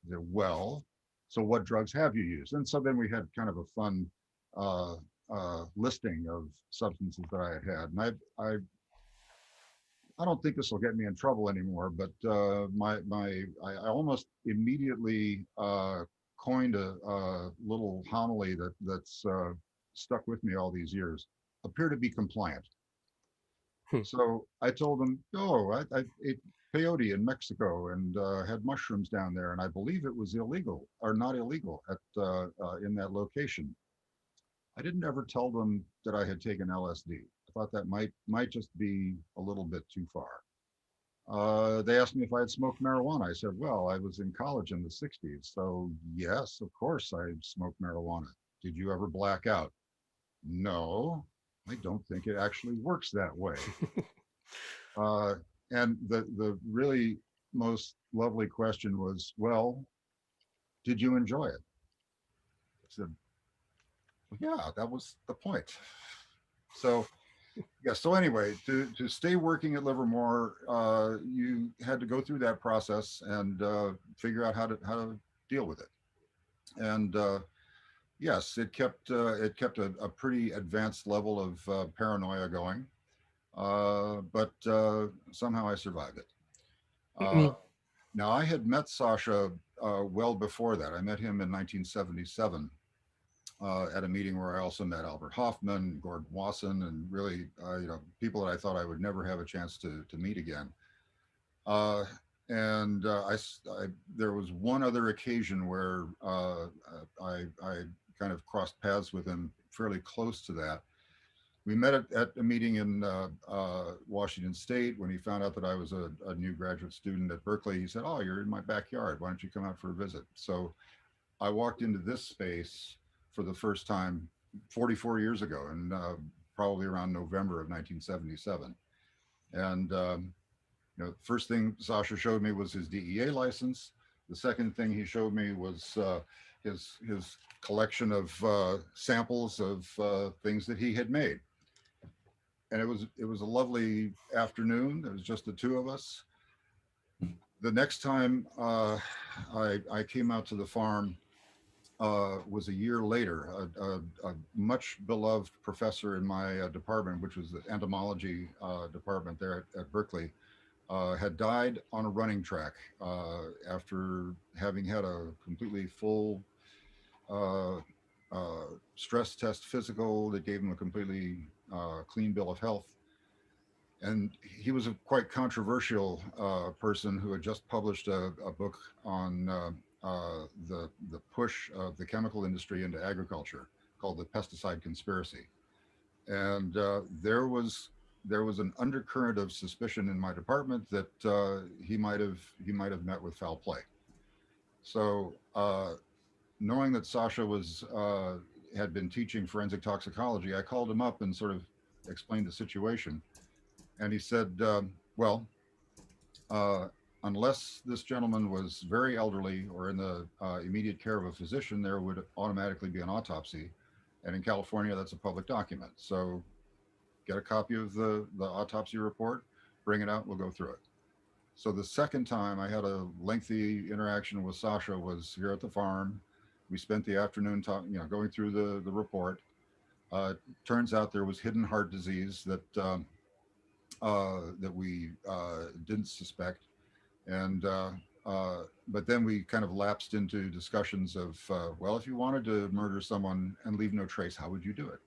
S11: They said, well, so what drugs have you used? And so then we had kind of a fun uh, listing of substances that I had had. And I don't think this will get me in trouble anymore, but I almost immediately coined a little homily that's stuck with me all these years. Appear to be compliant. So I told them, oh, I ate peyote in Mexico and had mushrooms down there, and I believe it was illegal or not illegal at in that location. I didn't ever tell them that I had taken LSD. I thought that might just be a little bit too far. They asked me if I had smoked marijuana. I said, well, I was in college in the 60s. So yes, of course I smoked marijuana. Did you ever black out? No, I don't think it actually works that way. And the really most lovely question was, well, did you enjoy it? I said, well, yeah, that was the point. So yeah, so anyway, to stay working at Livermore, you had to go through that process and figure out how to deal with it. And yes, it kept a pretty advanced level of paranoia going, but somehow I survived it. Now I had met Sasha well before that. I met him in 1977. At a meeting where I also met Albert Hoffman, Gordon Wasson, and really, people that I thought I would never have a chance to meet again. And there was one other occasion where I kind of crossed paths with him fairly close to that. We met at a meeting in Washington State when he found out that I was a new graduate student at Berkeley. He said, oh, you're in my backyard. Why don't you come out for a visit? So I walked into this space for the first time 44 years ago, and probably around November of 1977. And first thing Sasha showed me was his DEA license. The second thing he showed me was his collection of samples of things that he had made. And it was a lovely afternoon. There was just the two of us. The next time I came out to the farm was a year later. A much beloved professor in my department, which was the entomology department there at Berkeley, had died on a running track after having had a completely full stress test physical that gave him a completely clean bill of health. And he was a quite controversial person who had just published a book on the push of the chemical industry into agriculture called The Pesticide Conspiracy. And there was an undercurrent of suspicion in my department that he might have met with foul play. So knowing that Sasha had been teaching forensic toxicology, I called him up and sort of explained the situation. And he said, well, unless this gentleman was very elderly or in the immediate care of a physician, there would automatically be an autopsy. And in California, that's a public document. So get a copy of the autopsy report, bring it out, we'll go through it. So the second time I had a lengthy interaction with Sasha was here at the farm. We spent the afternoon going through the report. Turns out there was hidden heart disease that we didn't suspect. And but then we kind of lapsed into discussions of, well, if you wanted to murder someone and leave no trace, how would you do it?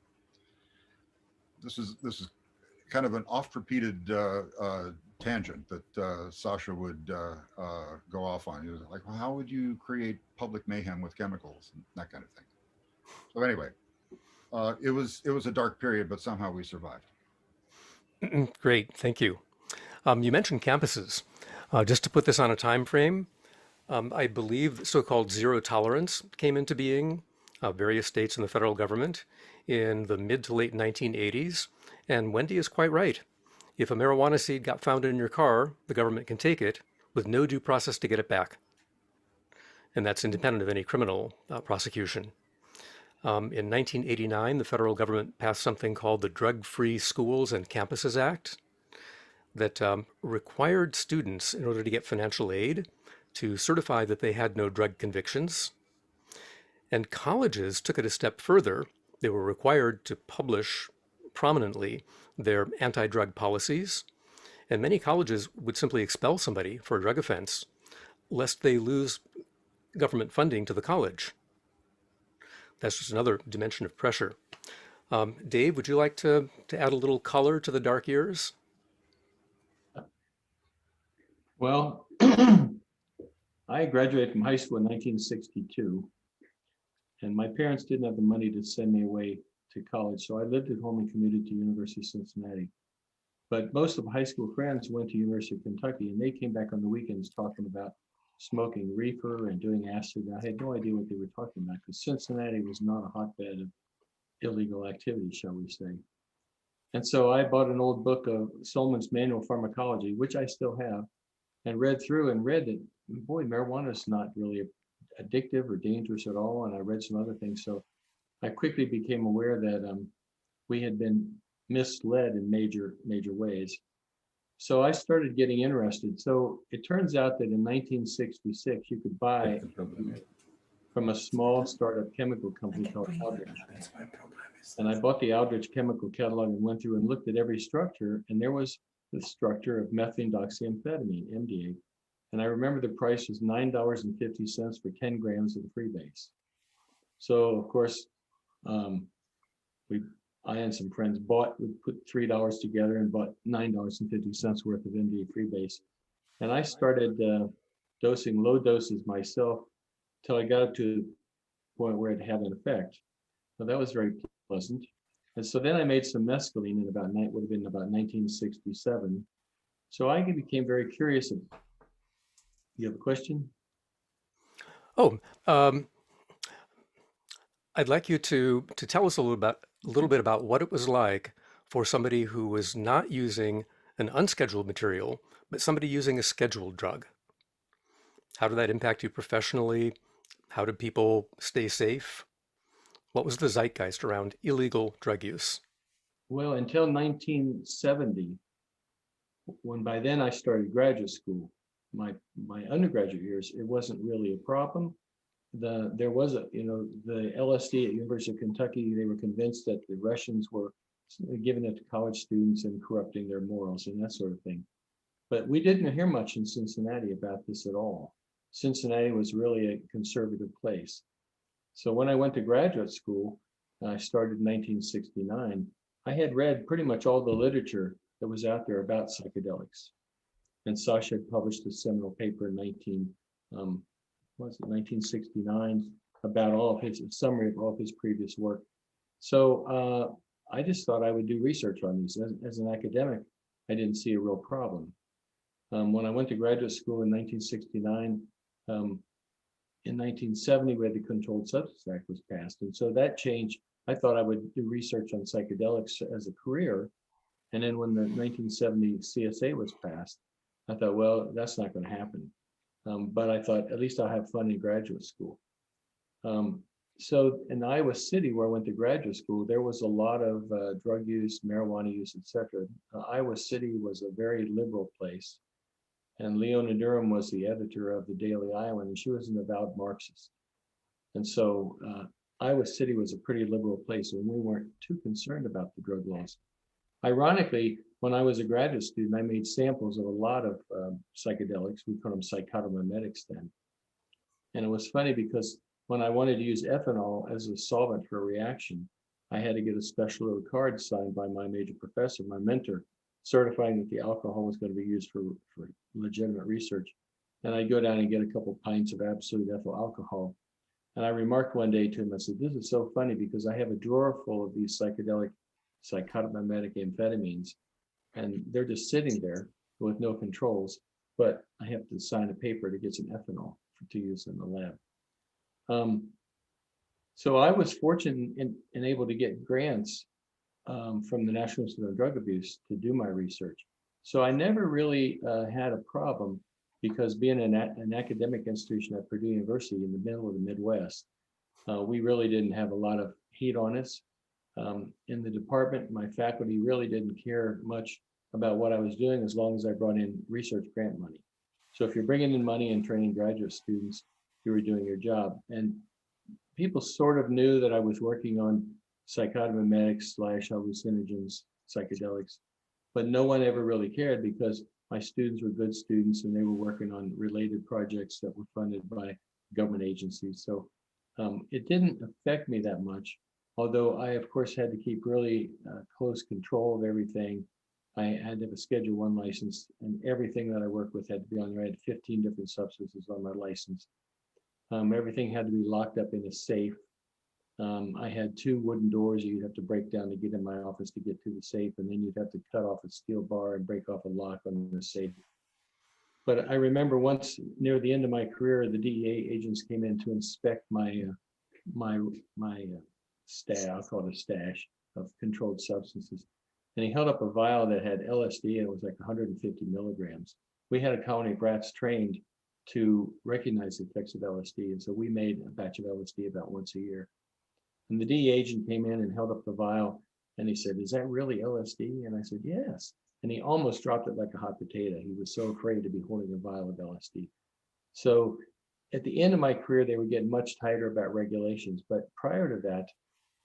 S11: This is kind of an oft-repeated tangent that Sasha would go off on. He was like, well, how would you create public mayhem with chemicals and that kind of thing? So anyway, it was a dark period, but somehow we survived.
S2: Great, thank you. You mentioned campuses. Just to put this on a time frame, I believe so-called zero tolerance came into being, various states in the federal government, in the mid to late 1980s. And Wendy is quite right. If a marijuana seed got found in your car, the government can take it with no due process to get it back. And that's independent of any criminal prosecution. In 1989, the federal government passed something called the Drug-Free Schools and Campuses Act that required students, in order to get financial aid, to certify that they had no drug convictions. And colleges took it a step further. They were required to publish prominently their anti-drug policies, and many colleges would simply expel somebody for a drug offense, lest they lose government funding to the college. That's just another dimension of pressure. Dave, would you like to add a little color to the dark years?
S12: Well, I graduated from high school in 1962, and my parents didn't have the money to send me away to college, so I lived at home and commuted to University of Cincinnati. But most of my high school friends went to University of Kentucky, and they came back on the weekends talking about smoking reefer and doing acid. I had no idea what they were talking about, because Cincinnati was not a hotbed of illegal activity, shall we say. And so I bought an old book of Solomon's Manual of Pharmacology, which I still have, and read through and read that, boy, marijuana is not really addictive or dangerous at all. And I read some other things. So I quickly became aware that we had been misled in major ways. So I started getting interested. So it turns out that in 1966, you could buy from a small startup chemical company called Aldrich. And I bought the Aldrich chemical catalog and went through and looked at every structure, and there was the structure of methamphetamine, MDA. And I remember the price was $9.50 for 10 grams of the freebase. So of course, I and some friends we put $3 together and bought $9.50 worth of MDA freebase. And I started dosing low doses myself till I got up to the point where it had an effect. So that was very pleasant. And so then I made some mescaline in would have been about 1967. So I became very curious. You have a question?
S2: Oh, I'd like you to tell us a little bit about what it was like for somebody who was not using an unscheduled material, but somebody using a scheduled drug. How did that impact you professionally? How did people stay safe? What was the zeitgeist around illegal drug use?
S12: Well, until 1970, when by then I started graduate school, my undergraduate years, it wasn't really a problem. There was the LSD at University of Kentucky, they were convinced that the Russians were giving it to college students and corrupting their morals and that sort of thing. But we didn't hear much in Cincinnati about this at all. Cincinnati was really a conservative place. So when I went to graduate school, I started in 1969, I had read pretty much all the literature that was out there about psychedelics. And Sasha had published a seminal paper in 1969 about a summary of all of his previous work. So I just thought I would do research on these. As an academic, I didn't see a real problem. When I went to graduate school in 1969, in 1970, where the Controlled Substance Act was passed. And so that changed. I thought I would do research on psychedelics as a career. And then when the 1970 CSA was passed, I thought, well, that's not going to happen. But I thought, at least I'll have fun in graduate school. So in Iowa City, where I went to graduate school, there was a lot of drug use, marijuana use, etc. Iowa City was a very liberal place. And Leona Durham was the editor of the Daily Iowan, and she was an avowed Marxist. And so Iowa City was a pretty liberal place, and we weren't too concerned about the drug laws. Ironically, when I was a graduate student, I made samples of a lot of psychedelics. We call them psychotomimetics then. And it was funny because when I wanted to use ethanol as a solvent for a reaction, I had to get a special little card signed by my major professor, my mentor, certifying that the alcohol was going to be used for legitimate research. And I'd go down and get a couple pints of absolute ethyl alcohol. And I remarked one day to him, I said, this is so funny because I have a drawer full of these psychedelic, psychotomimetic amphetamines, and they're just sitting there with no controls, but I have to sign a paper to get some ethanol to use in the lab. So I was fortunate and able to get grants from the National Institute on Drug Abuse to do my research. So I never really had a problem because being an academic institution at Purdue University in the middle of the Midwest, We really didn't have a lot of heat on us. In the department, my faculty really didn't care much about what I was doing as long as I brought in research grant money. So if you're bringing in money and training graduate students, you were doing your job. And people sort of knew that I was working on psychotomimetics / hallucinogens, psychedelics, but no one ever really cared because my students were good students and they were working on related projects that were funded by government agencies. So it didn't affect me that much, although I, of course, had to keep really close control of everything. I had to have a Schedule I license, and everything that I worked with had to be on there. I had 15 different substances on my license. Everything had to be locked up in a safe. I had 2 wooden doors you'd have to break down to get in my office to get to the safe, and then you'd have to cut off a steel bar and break off a lock on the safe. But I remember once near the end of my career, the DEA agents came in to inspect my stash, I'll call it a stash of controlled substances. And he held up a vial that had LSD and it was like 150 milligrams. We had a colony of rats trained to recognize the effects of LSD. And so we made a batch of LSD about once a year. And the DEA agent came in and held up the vial and he said, "Is that really LSD?" And I said, "Yes." And he almost dropped it like a hot potato. He was so afraid to be holding a vial of LSD. So at the end of my career, they would get much tighter about regulations. But prior to that,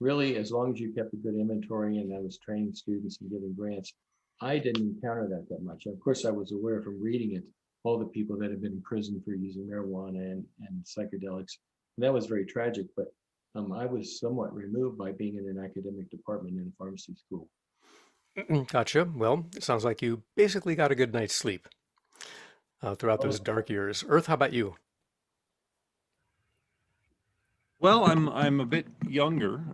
S12: really, as long as you kept a good inventory and I was training students and giving grants, I didn't encounter that much. And of course, I was aware from reading it, all the people that had been in prison for using marijuana and psychedelics. And that was very tragic, but I was somewhat removed by being in an academic department in a pharmacy school.
S2: Gotcha. Well, it sounds like you basically got a good night's sleep throughout those dark years. Earth, how about you?
S13: Well, I'm a bit younger.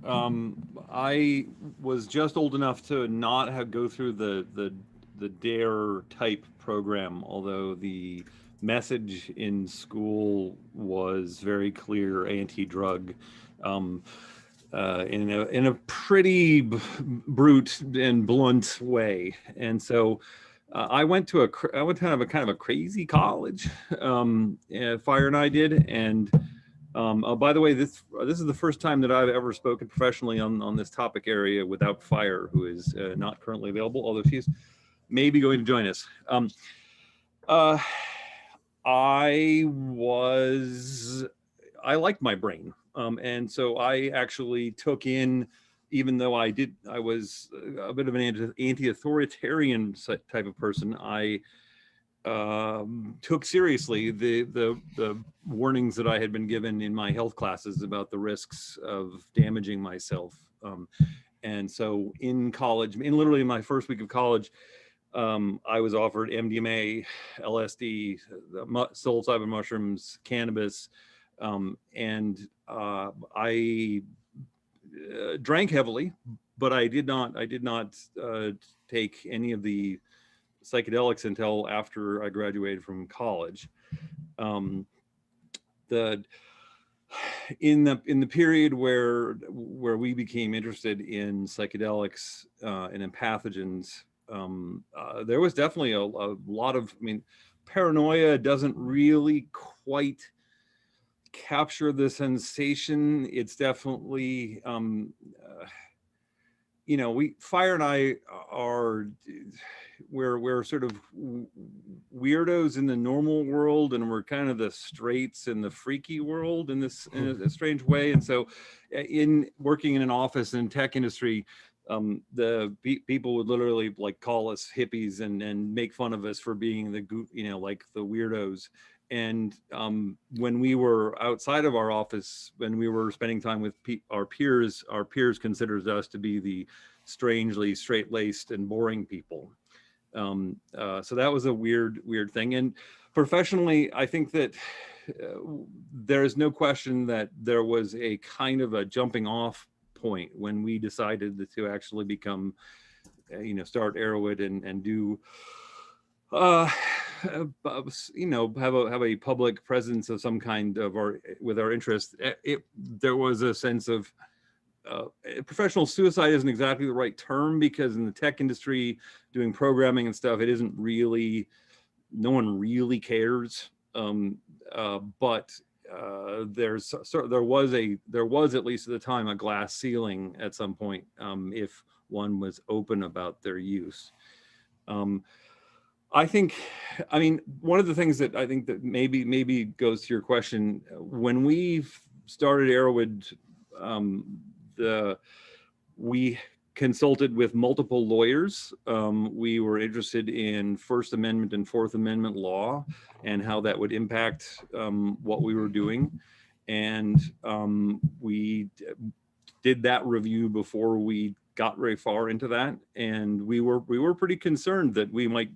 S13: I was just old enough to not have go through the DARE type program, although the message in school was very clear, anti-drug, in a pretty brute and blunt way. And so I went to kind of a crazy college. Fire and I did, and by the way, this is the first time that I've ever spoken professionally on this topic area without Fire, who is not currently available, although she's maybe going to join us. I liked my brain, and so I actually took in, even though I was a bit of an anti-authoritarian type of person, I took seriously the warnings that I had been given in my health classes about the risks of damaging myself. And so in college, in literally my first week of college, I was offered MDMA, LSD, psilocybin mushrooms, cannabis, and I drank heavily, but I did not take any of the psychedelics until after I graduated from college. In the period where we became interested in psychedelics and in pathogens, there was definitely a lot of, paranoia doesn't really quite capture the sensation. It's definitely, Fire and I are, we're sort of weirdos in the normal world, and we're kind of the straights in the freaky world in a strange way. And so in working in an office in tech industry, the people would literally like call us hippies and make fun of us for being like the weirdos. And when we were outside of our office, when we were spending time with our peers considered us to be the strangely straight-laced and boring people. So that was a weird thing. And professionally, I think that there is no question that there was a kind of a jumping off point when we decided to actually become, start Arrowwood and do, have a public presence of some kind with our interest. There was a sense of professional suicide isn't exactly the right term, because in the tech industry doing programming and stuff, it isn't really, no one really cares. But there was at least at the time a glass ceiling at some point if one was open about their use. I mean, one of the things that I think that maybe goes to your question, when we started Arrowwood, we consulted with multiple lawyers. We were interested in First Amendment and Fourth Amendment law and how that would impact what we were doing. And we did that review before we got very far into that. And we were pretty concerned that we might,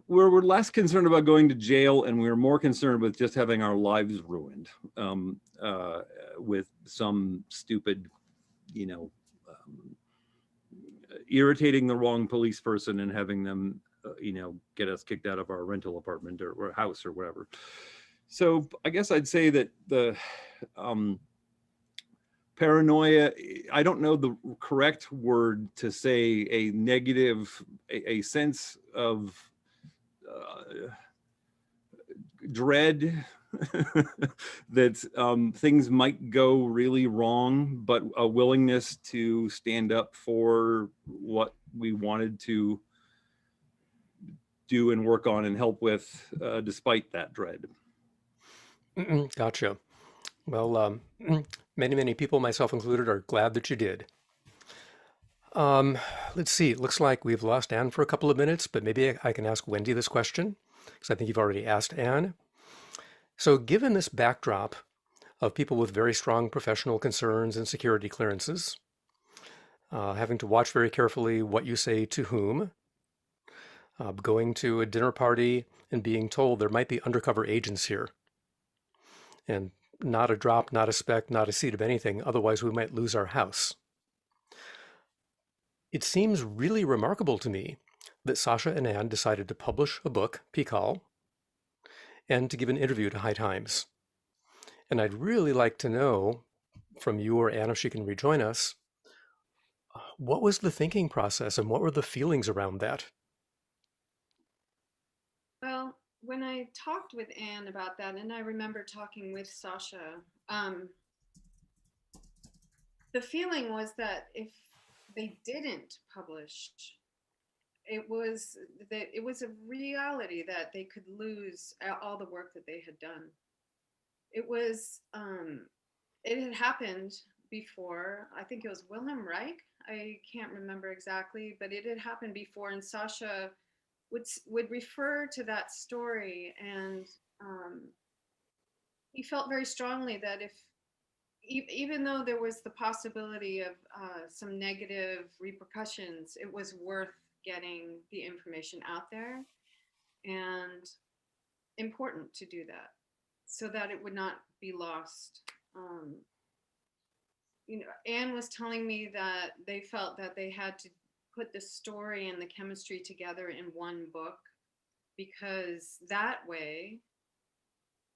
S13: we're less concerned about going to jail, and we were more concerned with just having our lives ruined with some stupid, irritating the wrong police person and having them, get us kicked out of our rental apartment or house or whatever. So I guess I'd say that the paranoia, I don't know the correct word to say, a negative, a sense of dread that things might go really wrong, but a willingness to stand up for what we wanted to do and work on and help with despite that dread.
S2: Gotcha. Well, many people, myself included, are glad that you did. Let's see, it looks like we've lost Anne for a couple of minutes, but maybe I can ask Wendy this question, because I think you've already asked Anne. So given this backdrop of people with very strong professional concerns and security clearances, having to watch very carefully what you say to whom, going to a dinner party and being told there might be undercover agents here, and not a drop, not a speck, not a seed of anything, otherwise we might lose our house. It seems really remarkable to me that Sasha and Anne decided to publish a book, Pikal, and to give an interview to High Times. And I'd really like to know from you or Anne, if she can rejoin us, what was the thinking process and what were the feelings around that?
S10: Well, when I talked with Anne about that, and I remember talking with Sasha, the feeling was that if they didn't publish, it was a reality that they could lose all the work that they had done. It was, it had happened before. I think it was Wilhelm Reich. I can't remember exactly, but it had happened before, and Sasha would refer to that story, and he felt very strongly that if even though there was the possibility of some negative repercussions, it was worth getting the information out there, and important to do that so that it would not be lost. Anne was telling me that they felt that they had to put the story and the chemistry together in one book, because that way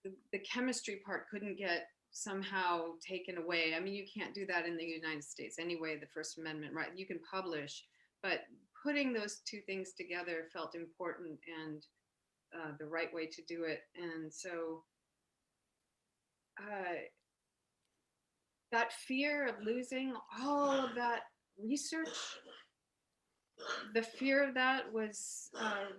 S10: the chemistry part couldn't get somehow taken away. I mean, you can't do that in the United States anyway, the First Amendment, right? You can publish, but putting those two things together felt important and the right way to do it. And so that fear of losing all of that research, the fear of that was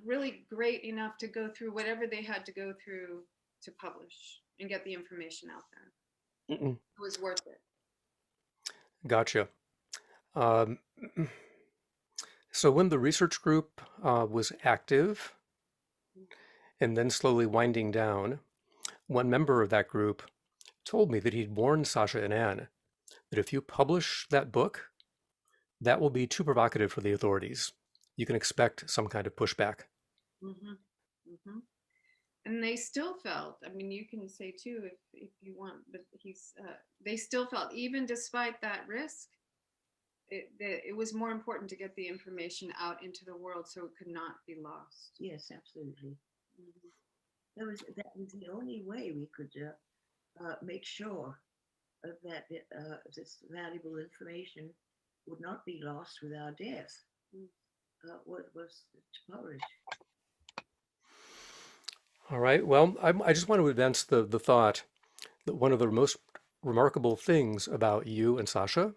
S10: really great enough to go through whatever they had to go through to publish and get the information out there. It was worth it.
S2: Gotcha. So when the research group was active and then slowly winding down, one member of that group told me that he'd warned Sasha and Anne that if you publish that book, that will be too provocative for the authorities. You can expect some kind of pushback.
S10: And they still felt, I mean, you can say too if you want, but they still felt, even despite that risk, it was more important to get the information out into the world so it could not be lost.
S9: Yes, absolutely. That was the only way we could make sure that this valuable information would not be lost with our death. Was to publish.
S2: All right. Well, I just want to advance the thought that one of the most remarkable things about you and Sasha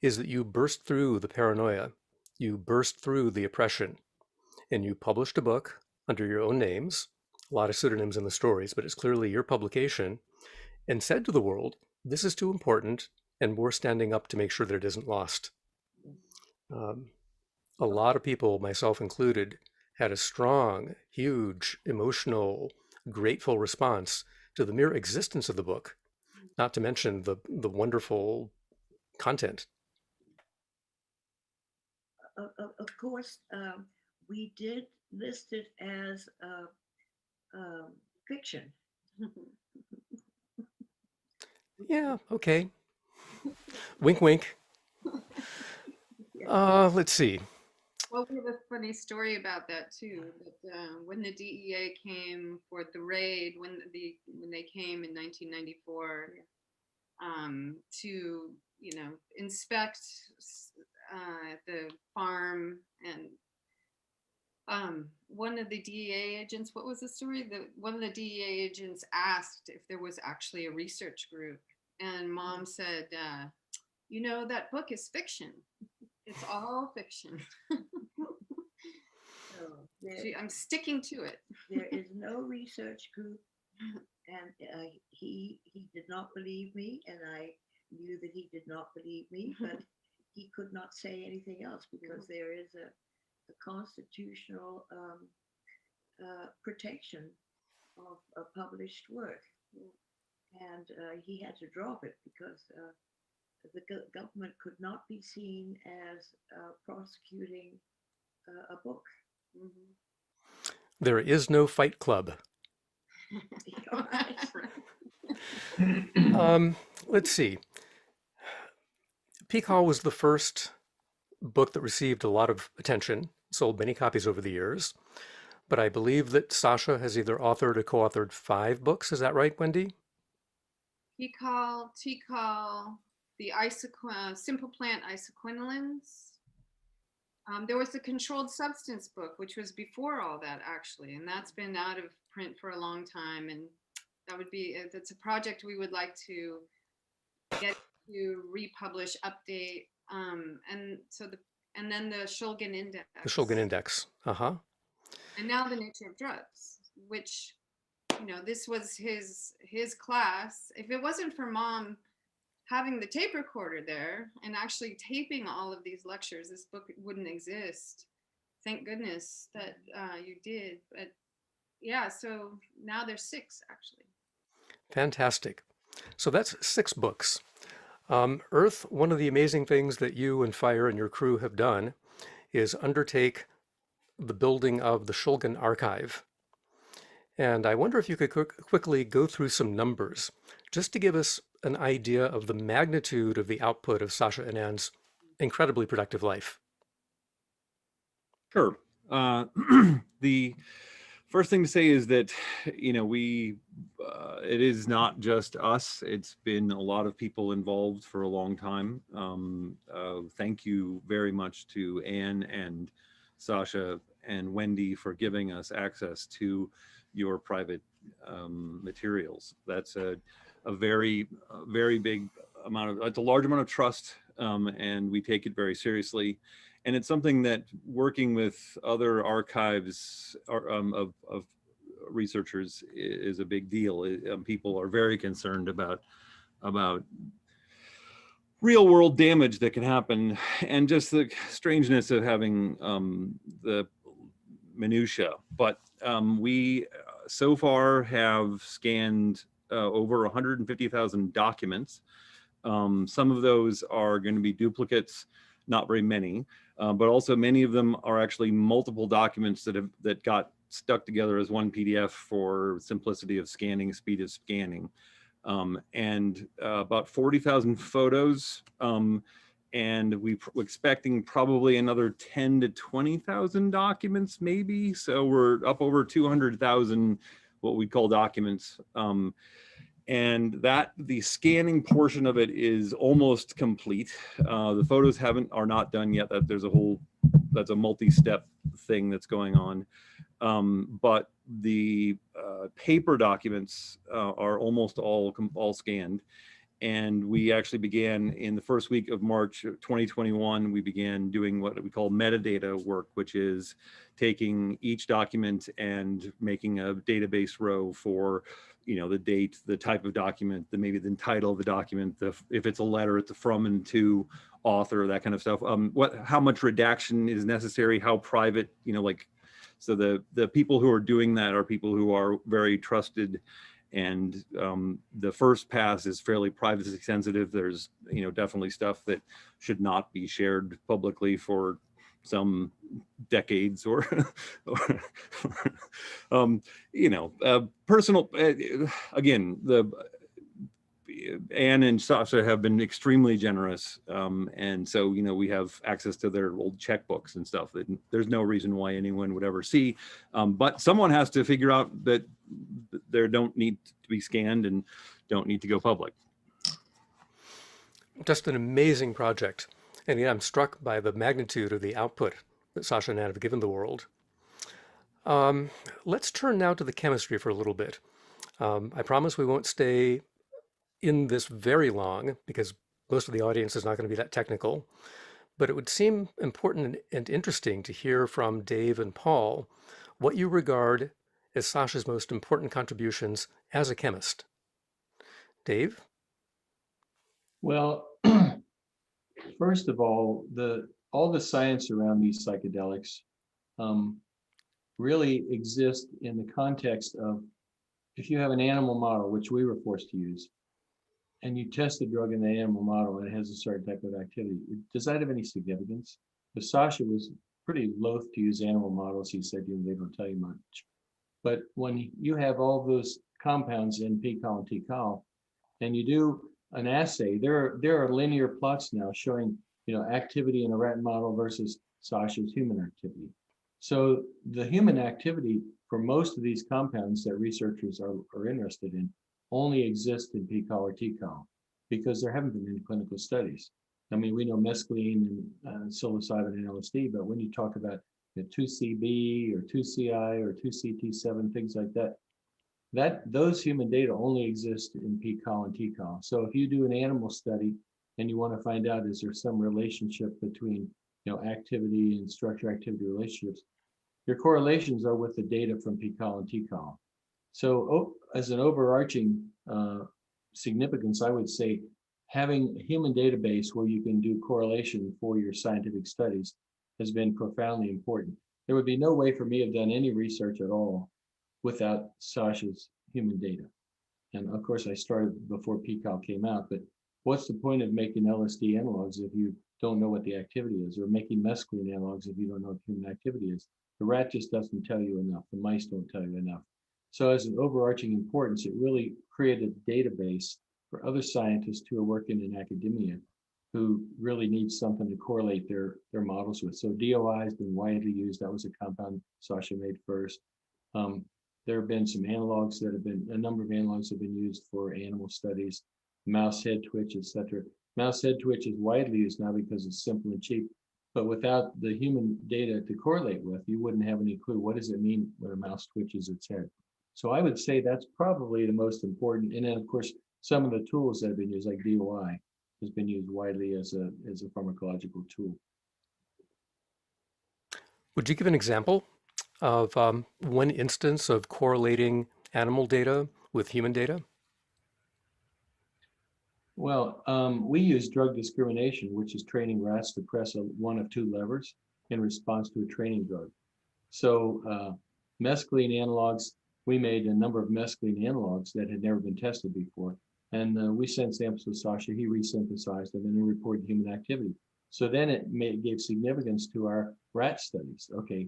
S2: is that you burst through the paranoia, you burst through the oppression, and you published a book under your own names, a lot of pseudonyms in the stories, but it's clearly your publication, and said to the world, this is too important, and we're standing up to make sure that it isn't lost. Um, a lot of people, myself included, had a strong, huge, emotional, grateful response to the mere existence of the book, not to mention the wonderful content.
S9: Of course, we did list it as fiction.
S2: Yeah, okay. Wink, wink. Let's see.
S10: Well, we have a funny story about that too. That when the DEA came for the raid, when they came in 1994 to inspect the farm, and one of the DEA agents, what was the story? One of the DEA agents asked if there was actually a research group, and Mom said, that book is fiction. It's all fiction. I'm sticking to it.
S9: There is no research group, and he did not believe me, and I knew that he did not believe me, but he could not say anything else because there is a constitutional protection of published work, and he had to drop it because the government could not be seen as prosecuting a book.
S2: There is no Fight Club. Let's see. Peak Hall was the first book that received a lot of attention, sold many copies over the years. But I believe that Sasha has either authored or co-authored 5 books. Is that right, Wendy?
S10: Tikal, the simple plant isoquinolines. There was the controlled substance book, which was before all that, actually, and that's been out of print for a long time. And that's a project we would like to get to republish, update, and then the Shulgin Index.
S2: The Shulgin Index.
S10: And now the Nature of Drugs, which, this was his class. If it wasn't for Mom having the tape recorder there and actually taping all of these lectures, this book wouldn't exist. Thank goodness that you did. But yeah, so now there's 6 actually.
S2: Fantastic. So that's 6 books. Earth, one of the amazing things that you and Fire and your crew have done is undertake the building of the Shulgin archive. And I wonder if you could quickly go through some numbers just to give us an idea of the magnitude of the output of Sasha and Anne's incredibly productive life.
S13: Sure. The first thing to say is that, it is not just us. It's been a lot of people involved for a long time. Thank you very much to Anne and Sasha and Wendy for giving us access to your private materials. That's a very big amount it's a large amount of trust, and we take it very seriously. And it's something that working with other archives of researchers is a big deal. People are very concerned about real world damage that can happen, and just the strangeness of having the minutia. But we so far have scanned over 150,000 documents. Some of those are going to be duplicates, not very many, but also many of them are actually multiple documents that got stuck together as one PDF for simplicity of scanning, speed of scanning. And about 40,000 photos, and we're expecting probably another 10 to 20,000 documents maybe. So we're up over 200,000 what we call documents. And the scanning portion of it is almost complete. The photos are not done yet. There's a whole that's a multi-step thing that's going on. But the paper documents are almost all scanned. And we actually began in the first week of March 2021, we began doing what we call metadata work, which is taking each document and making a database row for, the date, the type of document, maybe the title of the document, if it's a letter, it's a from and to author, that kind of stuff. How much redaction is necessary, how private, so the people who are doing that are people who are very trusted. And the first pass is fairly privacy sensitive. There's, definitely stuff that should not be shared publicly for some decades or personal, again, Anne and Sasha have been extremely generous. And so, we have access to their old checkbooks and stuff that there's no reason why anyone would ever see. But someone has to figure out that they don't need to be scanned and don't need to go public.
S2: Just an amazing project. And I'm struck by the magnitude of the output that Sasha and Anne have given the world. Let's turn now to the chemistry for a little bit. I promise we won't stay in this very long because most of the audience is not going to be that technical, but it would seem important and interesting to hear from Dave and Paul what you regard as Sasha's most important contributions as a chemist. Dave?
S12: Well, first of all the science around these psychedelics really exist in the context of, if you have an animal model, which we were forced to use, and you test the drug in the animal model and it has a certain type of activity, does that have any significance? Because Sasha was pretty loath to use animal models. He said, they don't tell you much. But when you have all those compounds in P-Cal and T-Cal, and you do an assay, there are linear plots now showing, activity in a rat model versus Sasha's human activity. So the human activity for most of these compounds that researchers are interested in only exist in P-Cal or T-Cal because there haven't been any clinical studies. I mean, we know mescaline and psilocybin and LSD, but when you talk about 2CB or 2CI or 2CT7, things like that, those human data only exist in P-Cal and T-Cal. So if you do an animal study and you want to find out, is there some relationship between activity and structure activity relationships, your correlations are with the data from P-Cal and T-Cal. So as an overarching significance, I would say having a human database where you can do correlation for your scientific studies has been profoundly important. There would be no way for me to have done any research at all without Sasha's human data. And of course, I started before P-Cal came out, but what's the point of making LSD analogs if you don't know what the activity is, or making mescaline analogs if you don't know what human activity is? The rat just doesn't tell you enough. The mice don't tell you enough. So as an overarching importance, it really created a database for other scientists who are working in academia who really need something to correlate their models with. So DOI has been widely used. That was a compound Sasha made first. There have been some analogs a number of analogs have been used for animal studies, mouse head twitch, etc. Mouse head twitch is widely used now because it's simple and cheap. But without the human data to correlate with, you wouldn't have any clue. What does it mean when a mouse twitches its head? So I would say that's probably the most important. And then, of course, some of the tools that have been used, like DOI, has been used widely as a pharmacological tool.
S2: Would you give an example of one instance of correlating animal data with human data?
S12: Well, we use drug discrimination, which is training rats to press one of two levers in response to a training drug. So mescaline analogs, we made a number of mescaline analogs that had never been tested before. And we sent samples to Sasha, he resynthesized them and then reported human activity. So then it gave significance to our rat studies. Okay,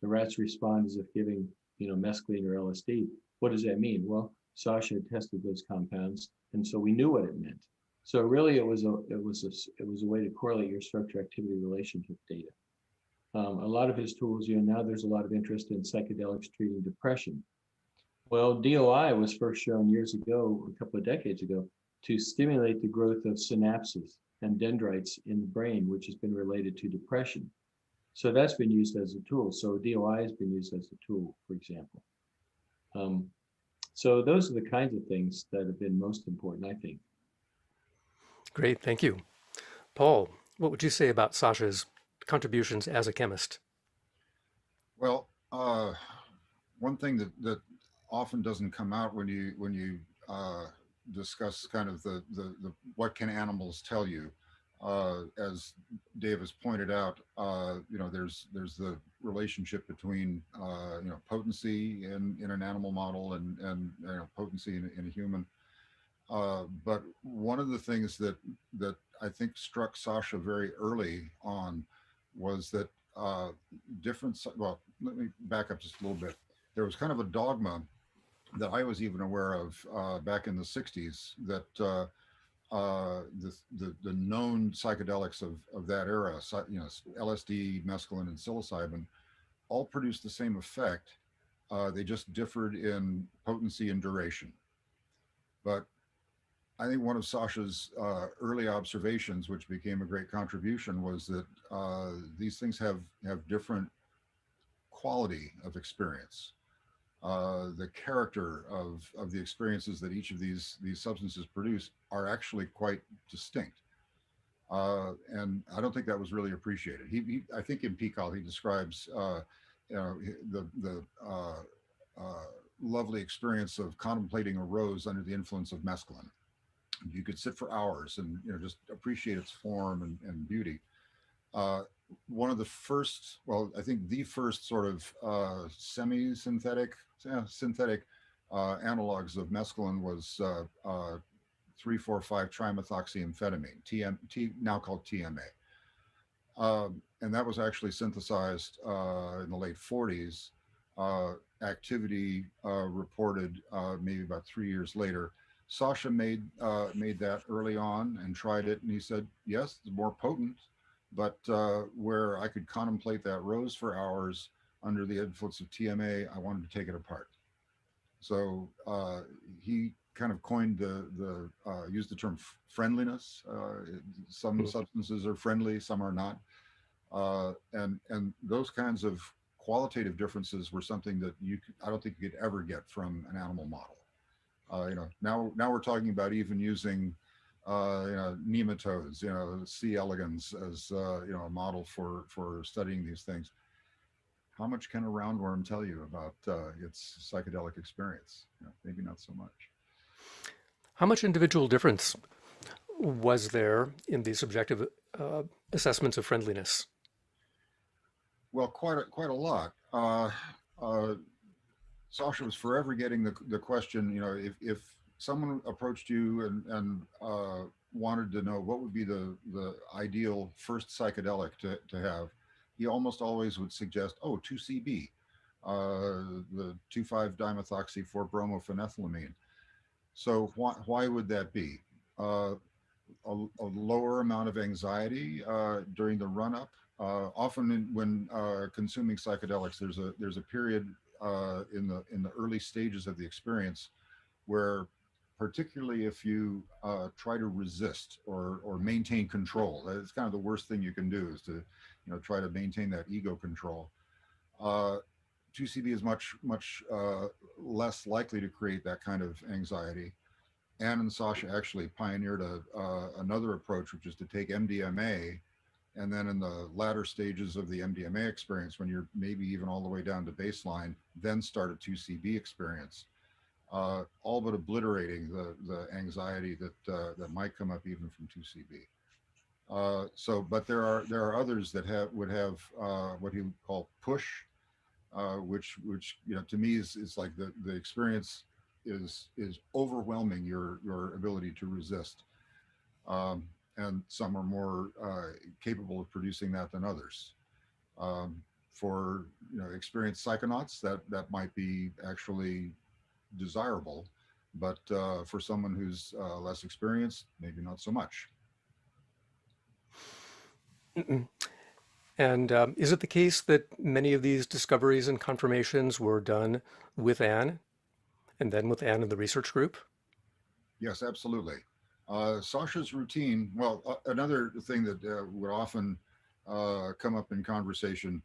S12: the rats respond as if giving, mescaline or LSD. What does that mean? Well, Sasha had tested those compounds, and so we knew what it meant. So really, it was a way to correlate your structure activity relationship data. A lot of his tools, now there's a lot of interest in psychedelics treating depression. Well, DOI was first shown years ago, a couple of decades ago, to stimulate the growth of synapses and dendrites in the brain, which has been related to depression. So that's been used as a tool. So DOI has been used as a tool, for example. So those are the kinds of things that have been most important, I think.
S2: Great, thank you. Paul, what would you say about Sasha's contributions as a chemist?
S11: Well, one thing that often doesn't come out when you discuss kind of the what can animals tell you, as Dave has pointed out, there's the relationship between potency in an animal model and potency in a human. But one of the things that I think struck Sasha very early on was that well, let me back up just a little bit. There was kind of a dogma that I was even aware of back in the 60s that the known psychedelics of that era, LSD, mescaline, and psilocybin, all produced the same effect. They just differed in potency and duration. But I think one of Sasha's early observations, which became a great contribution, was that these things have different quality of experience. The character of the experiences that each of these substances produce are actually quite distinct. And I don't think that was really appreciated. I think in Pikal he describes the lovely experience of contemplating a rose under the influence of mescaline. You could sit for hours and just appreciate its form and beauty. One of the first, well, I think the first sort of semi-synthetic, synthetic analogs of mescaline was 3,4,5-trimethoxyamphetamine, now called TMA. And that was actually synthesized in the late 40s. Activity reported maybe about 3 years later. Sasha made that early on and tried it, and he said, yes, it's more potent, but where I could contemplate that rose for hours under the influence of TMA, I wanted to take it apart. So he kind of coined used the term friendliness. Some substances are friendly, some are not. And those kinds of qualitative differences were something that I don't think you could ever get from an animal model. Now we're talking about even using nematodes, C. elegans as a model for studying these things. How much can a roundworm tell you about its psychedelic experience? Maybe not so much.
S2: How much individual difference was there in the subjective assessments of friendliness?
S11: Well, quite a lot. Sasha was forever getting the question, if someone approached you and wanted to know what would be the ideal first psychedelic to have, he almost always would suggest, 2CB, the 2,5-dimethoxy-4-bromophenethylamine. So why would that be? A lower amount of anxiety during the run-up. Often when consuming psychedelics, there's a period in the early stages of the experience where, particularly if you try to resist or maintain control, that's kind of the worst thing you can do, is to try to maintain that ego control. 2CB is much less likely to create that kind of anxiety. Anne and Sasha actually pioneered another approach, which is to take MDMA, and then in the latter stages of the MDMA experience, when you're maybe even all the way down to baseline, then start a 2CB experience, all but obliterating the anxiety that might come up even from 2CB. But there are others that would have what he would call push, which to me is like the experience is overwhelming your ability to resist. And some are more capable of producing that than others. For experienced psychonauts, that might be actually desirable, but for someone who's less experienced, maybe not so much.
S2: And is it the case that many of these discoveries and confirmations were done with Anne, and then with Anne and the research group?
S11: Yes, absolutely. Sasha's routine, well, another thing that would often come up in conversation,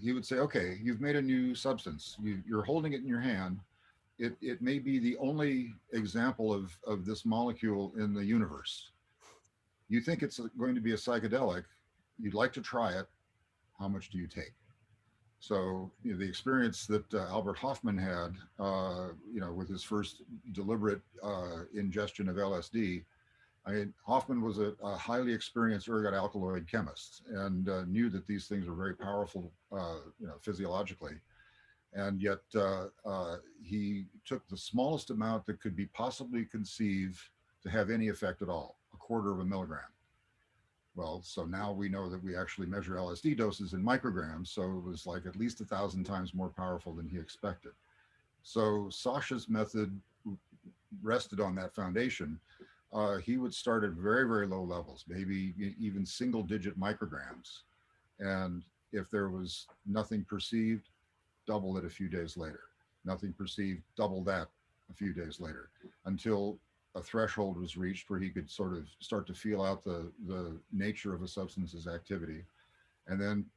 S11: he would say, okay, you've made a new substance. You're holding it in your hand. It may be the only example of this molecule in the universe. You think it's going to be a psychedelic. You'd like to try it. How much do you take? So the experience that Albert Hoffman had, with his first deliberate ingestion of LSD, Hoffman was a highly experienced ergot alkaloid chemist and knew that these things are very powerful, physiologically. And yet he took the smallest amount that could be possibly conceived to have any effect at all, 1/4 of a milligram. Well, so now we know that we actually measure LSD doses in micrograms, so it was like at least 1,000 times more powerful than he expected. So Sasha's method rested on that foundation. He would start at very, very low levels, maybe even single-digit micrograms. And if there was nothing perceived, double it a few days later. Nothing perceived, double that a few days later, until a threshold was reached where he could sort of start to feel out the nature of a substance's activity, and then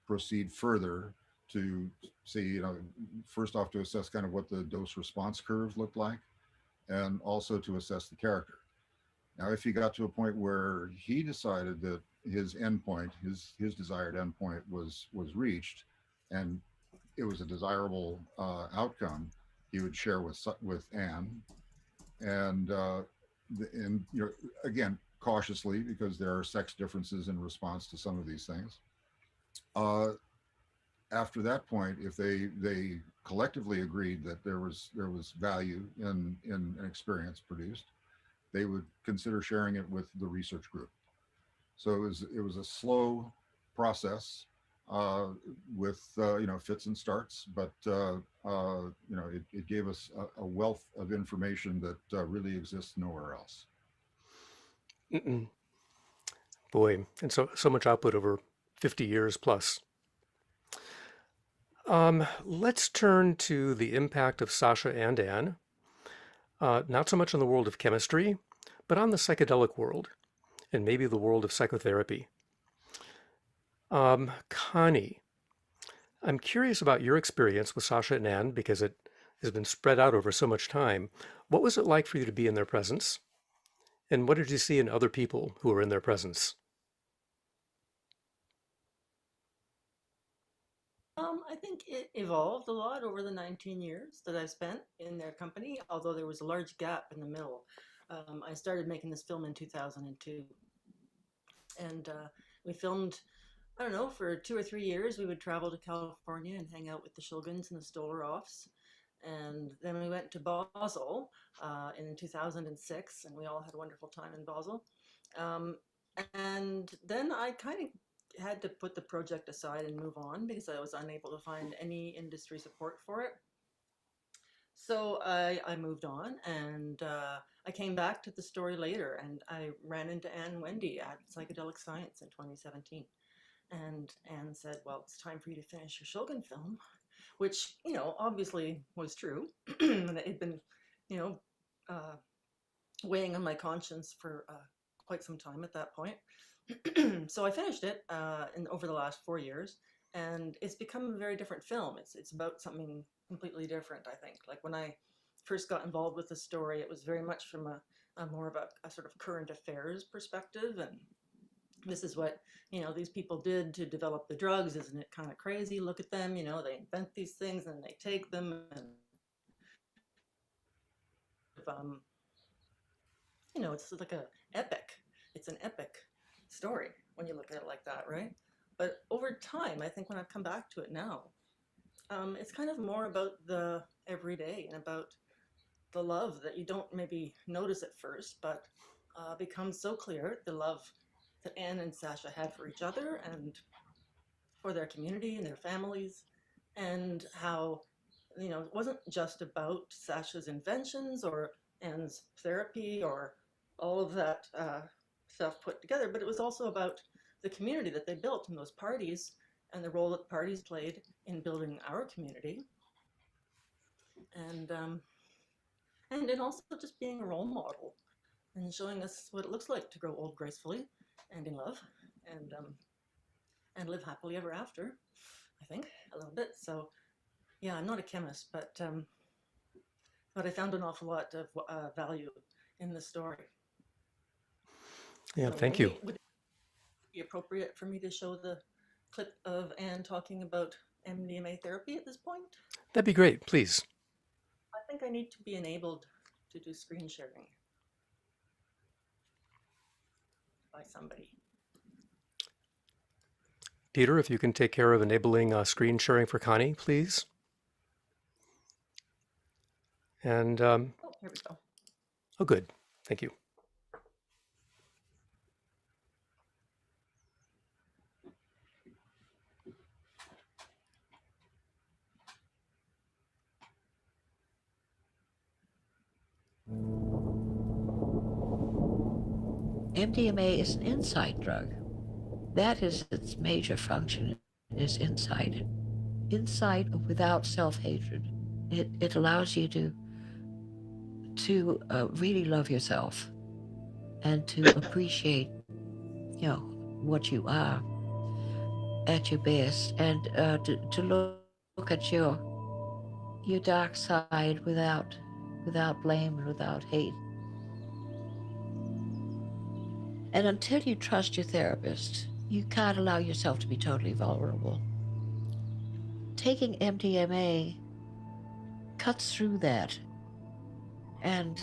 S11: proceed further to see, first off to assess kind of what the dose response curve looked like, and also to assess the character. Now, if he got to a point where he decided that his endpoint, his desired endpoint was reached, and it was a desirable outcome, he would share with Anne. And again, cautiously, because there are sex differences in response to some of these things. After that point, if they collectively agreed that there was value in an experience produced, they would consider sharing it with the research group. So it was a slow process with fits and starts, but it gave us a wealth of information that really exists nowhere else.
S2: Boy, and so much output over 50 years plus. Let's turn to the impact of Sasha and Anne, not so much on the world of chemistry, but on the psychedelic world, and maybe the world of psychotherapy. Connie, I'm curious about your experience with Sasha and Anne because it has been spread out over so much time. What was it like for you to be in their presence? And what did you see in other people who were in their presence?
S3: I think it evolved a lot over the 19 years that I spent in their company, although there was a large gap in the middle. I started making this film in 2002. And we filmed, I don't know, for 2 or 3 years. We would travel to California and hang out with the Shulgins and the Stolaroffs. And then we went to Basel in 2006, and we all had a wonderful time in Basel. And then I kind of had to put the project aside and move on because I was unable to find any industry support for it. So I moved on, and I came back to the story later, and I ran into Anne Wendy at Psychedelic Science in 2017. And Anne said, well, it's time for you to finish your Shulgin film, which, obviously was true. And it had been, weighing on my conscience for quite some time at that point. So I finished it over the last 4 years, and it's become a very different film. It's about something completely different, I think. Like when I first got involved with the story, it was very much from a more of a sort of current affairs perspective, and this is what these people did to develop the drugs. Isn't it kind of crazy? Look at them. They invent these things and they take them, and it's like a epic. It's an epic story when you look at it like that, right? But over time, I think when I've come back to it now, it's kind of more about the everyday and about the love that you don't maybe notice at first, but becomes so clear, the love that Anne and Sasha had for each other and for their community and their families, and how, it wasn't just about Sasha's inventions or Anne's therapy or all of that stuff put together, but it was also about the community that they built in those parties and the role that parties played in building our community. And then also just being a role model and showing us what it looks like to grow old gracefully and in love. And and live happily ever after, I think, a little bit. So yeah, I'm not a chemist, but I found an awful lot of value in the story.
S2: Yeah,
S3: So
S2: thank you.
S3: would it be appropriate for me to show the clip of Anne talking about MDMA therapy at this point?
S2: That'd be great, please.
S3: I think I need to be enabled to do screen sharing by somebody.
S2: Peter, if you can take care of enabling screen sharing for Connie, please. And,
S3: Oh, here we go.
S2: oh, good. Thank you.
S4: MDMA is an insight drug. That is its major function, is insight. Insight without self-hatred. It allows you to really love yourself and to appreciate, what you are at your best, and to look at your dark side without blame and without hate. And until you trust your therapist, you can't allow yourself to be totally vulnerable. Taking MDMA cuts through that and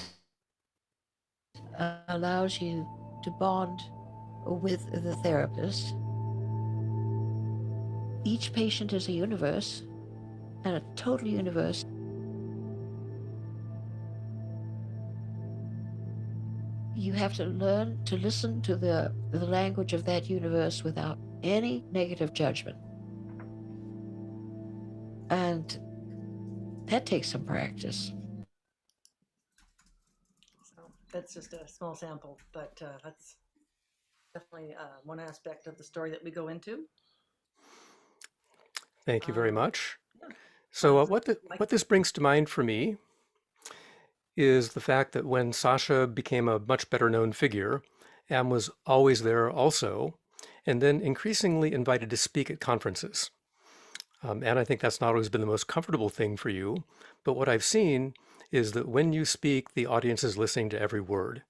S4: allows you to bond with the therapist. Each patient is a universe, and a total universe. You have to learn to listen to the language of that universe without any negative judgment. And that takes some practice.
S3: So that's just a small sample, but that's definitely one aspect of the story that we go into.
S2: Thank you very much. Yeah. So what this brings to mind for me is the fact that when Sasha became a much better known figure, Am was always there also, and then increasingly invited to speak at conferences. And I think that's not always been the most comfortable thing for you, but what I've seen is that when you speak, the audience is listening to every word.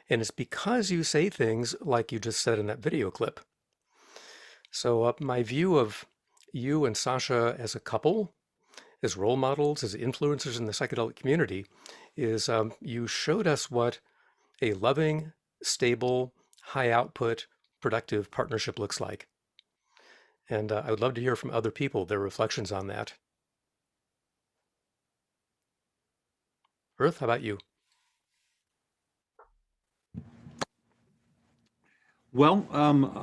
S2: And it's because you say things like you just said in that video clip. So my view of you and Sasha as a couple, as role models, as influencers in the psychedelic community, is you showed us what a loving, stable, high output, productive partnership looks like. And I would love to hear from other people, their reflections on that. Ruth, how about you?
S13: Well,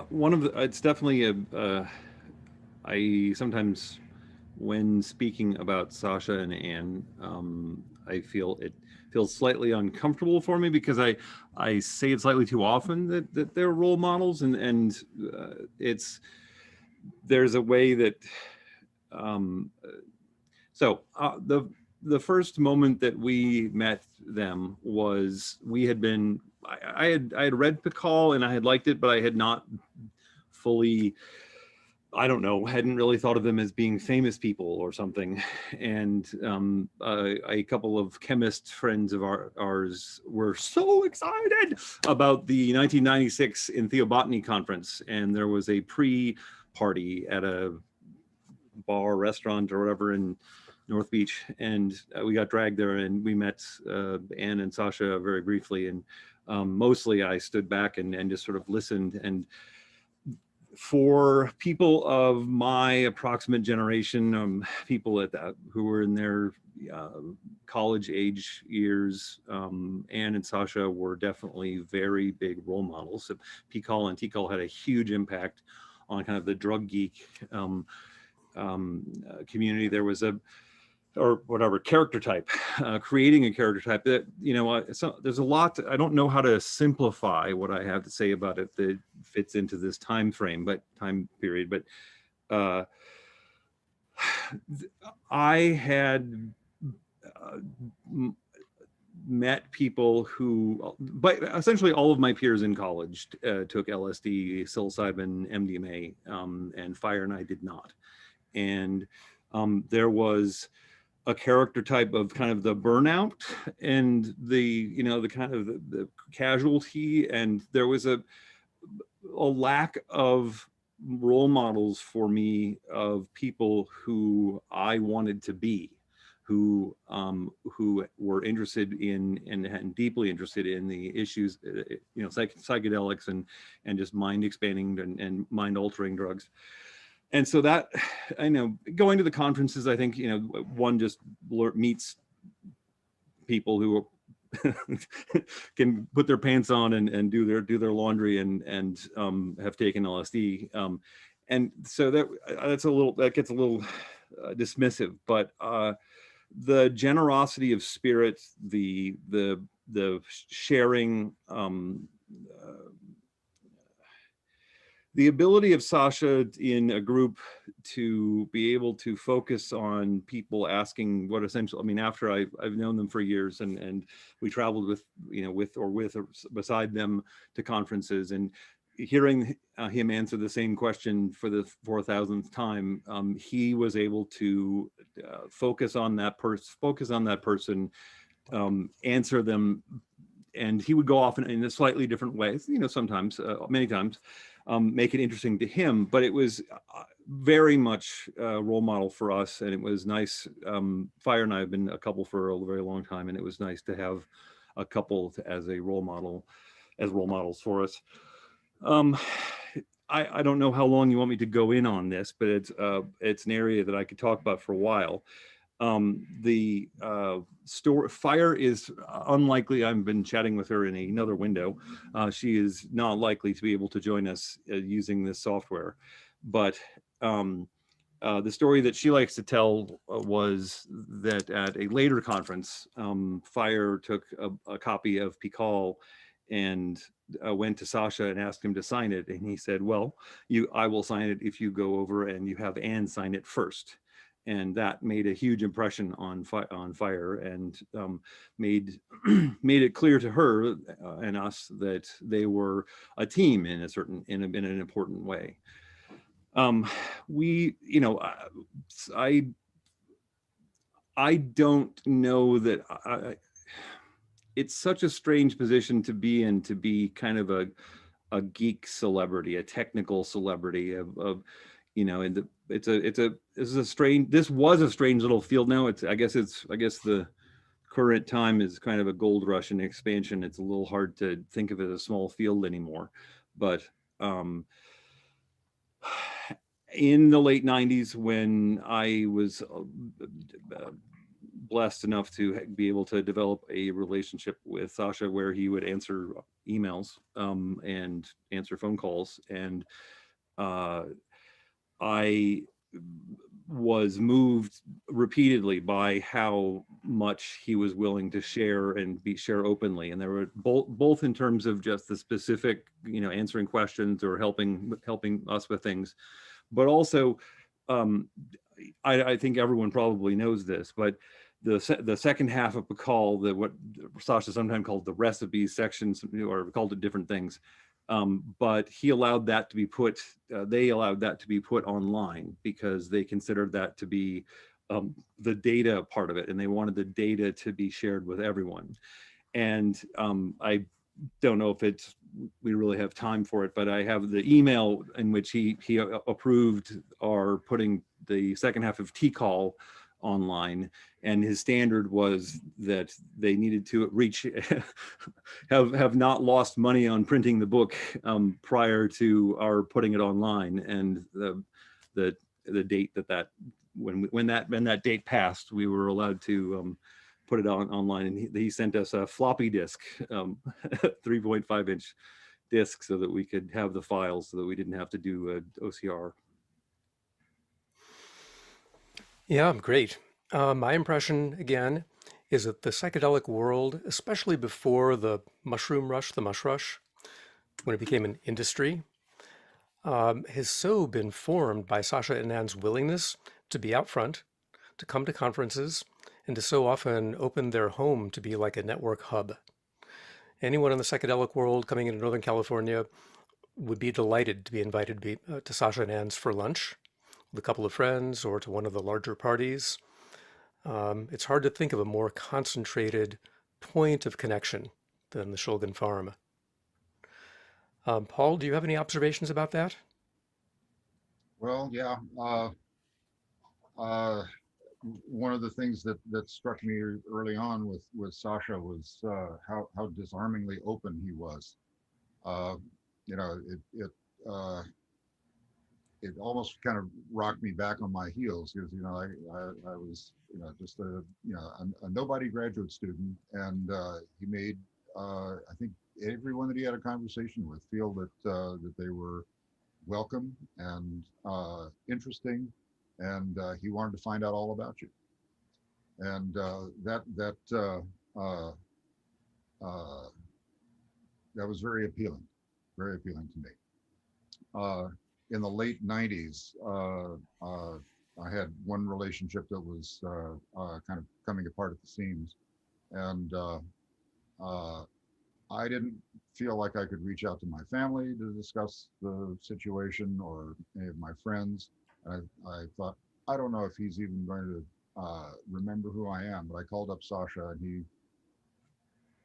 S13: one of the, it's definitely I sometimes, when speaking about Sasha and Anne, I feel it feels slightly uncomfortable for me because I say it slightly too often that they're role models, and there's a way that the first moment that we met them was we had been I had read Pikal and I had liked it, but I had not fully, I don't know, hadn't really thought of them as being famous people or something. And a couple of chemist friends of ours were so excited about the 1996 in Theobotany conference. And there was a pre-party at a bar, restaurant, or whatever in North Beach. And we got dragged there and we met Anne and Sasha very briefly. And mostly I stood back and just sort of listened. And for people of my approximate generation, people who were in their college age years, Anne and Sasha were definitely very big role models. So Pikal and Tikal had a huge impact on kind of the drug geek community. There was character type, creating a character type that, there's a lot, I don't know how to simplify what I have to say about it that fits into this time period, but I had met people who, but essentially all of my peers in college took LSD, psilocybin, MDMA, and Fire and I did not. And there was a character type of kind of the burnout and the, the kind of the casualty, and there was a lack of role models for me of people who I wanted to be, who were interested in and deeply interested in the issues, psychedelics and just mind expanding and mind altering drugs. And so that, I know, going to the conferences, I think, one just meets people who can put their pants on and do their laundry and have taken LSD. And so that gets a little dismissive, but the generosity of spirit, the sharing, the ability of Sasha in a group to be able to focus on people asking what essentially, I mean, after I've known them for years and we traveled with or beside them to conferences, and hearing him answer the same question for the 4,000th time, he was able to focus on that person, answer them, and he would go off in a slightly different way, sometimes, many times, make it interesting to him, but it was very much a role model for us, and it was nice. Fire and I have been a couple for a very long time, and it was nice to have a couple as role models for us. I don't know how long you want me to go in on this, but it's an area that I could talk about for a while. The Fire is unlikely. I've been chatting with her in another window. She is not likely to be able to join us using this software, but the story that she likes to tell was that at a later conference, Fire took a copy of Pikal and went to Sasha and asked him to sign it, and he said, "Well, I will sign it if you go over and you have Anne sign it first." And that made a huge impression on Fire, and made it clear to her and us that they were a team in an important way. I don't know that it's such a strange position to be in, to be kind of a geek celebrity, a technical celebrity and this was a strange little field. Now I guess the current time is kind of a gold rush and expansion. It's a little hard to think of it as a small field anymore, but in the late 90s, when I was blessed enough to be able to develop a relationship with Sasha, where he would answer emails and answer phone calls, and I was moved repeatedly by how much he was willing to share openly. And there were both in terms of just the specific, answering questions or helping us with things, but also, I think everyone probably knows this, but the second half of Pikal, what Sasha sometimes called the recipes sections, or called it different things, but he allowed that to be put. They allowed that to be put online because they considered that to be the data part of it, and they wanted the data to be shared with everyone. And I don't know if we really have time for it, but I have the email in which he approved our putting the second half of T-Call online, and his standard was that they needed to reach have not lost money on printing the book prior to our putting it online. And the date when that date passed, we were allowed to put it online, and he sent us a floppy disk, 3.5 inch disk, so that we could have the files, so that we didn't have to do OCR.
S2: Yeah, great. My impression, again, is that the psychedelic world, especially before the mushroom rush, the mush rush, when it became an industry, has so been formed by Sasha and Anne's willingness to be out front, to come to conferences, and to so often open their home to be like a network hub. Anyone in the psychedelic world coming into Northern California would be delighted to be invited to Sasha and Anne's for lunch with a couple of friends or to one of the larger parties. It's hard to think of a more concentrated point of connection than the Shulgin farm. Paul, do you have any observations about that?
S11: Well, yeah. One of the things that struck me early on with Sasha was how disarmingly open he was. You know, it almost kind of rocked me back on my heels because I was just a nobody graduate student, and he made I think everyone that he had a conversation with feel that they were welcome and interesting, and he wanted to find out all about you, and that was very appealing to me. In the late 90s, I had one relationship that was kind of coming apart at the seams, and I didn't feel like I could reach out to my family to discuss the situation or any of my friends. I thought, I don't know if he's even going to remember who I am, but I called up Sasha, and he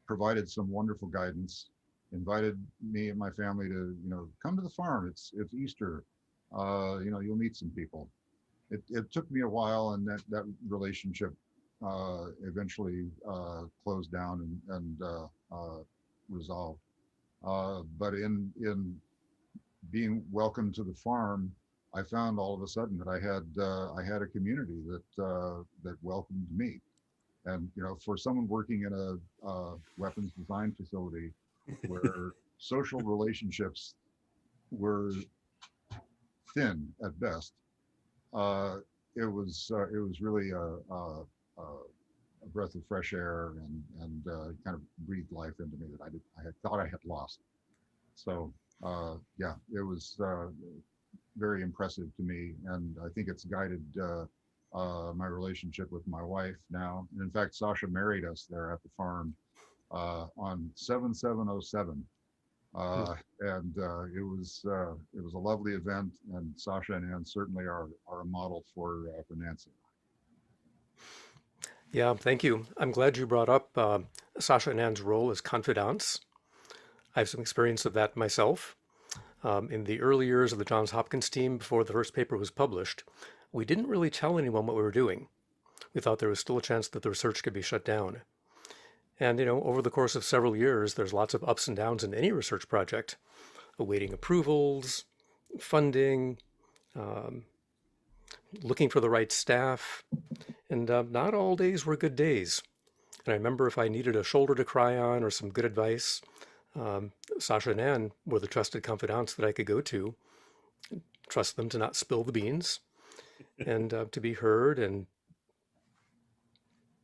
S11: provided some wonderful guidance, invited me and my family to, come to the farm. It's Easter. You'll meet some people. It took me a while, and that relationship eventually closed down and resolved. But in being welcomed to the farm, I found all of a sudden that I had a community that welcomed me. And for someone working in a weapons design facility where social relationships were thin at best, it was really a breath of fresh air and kind of breathed life into me that I had thought I had lost. So yeah, it was very impressive to me, and I think it's guided my relationship with my wife now. And in fact, Sasha married us there at the farm on 7707. And it was a lovely event, and Sasha and Ann certainly are a model for Nancy.
S2: Yeah, thank you. I'm glad you brought up Sasha and Anne's role as confidants. I have some experience of that myself. In the early years of the Johns Hopkins team, before the first paper was published, we didn't really tell anyone what we were doing. We thought there was still a chance that the research could be shut down. And, over the course of several years, there's lots of ups and downs in any research project, awaiting approvals, funding, looking for the right staff, and not all days were good days. And I remember if I needed a shoulder to cry on or some good advice, Sasha and Ann were the trusted confidants that I could go to, trust them to not spill the beans, and to be heard and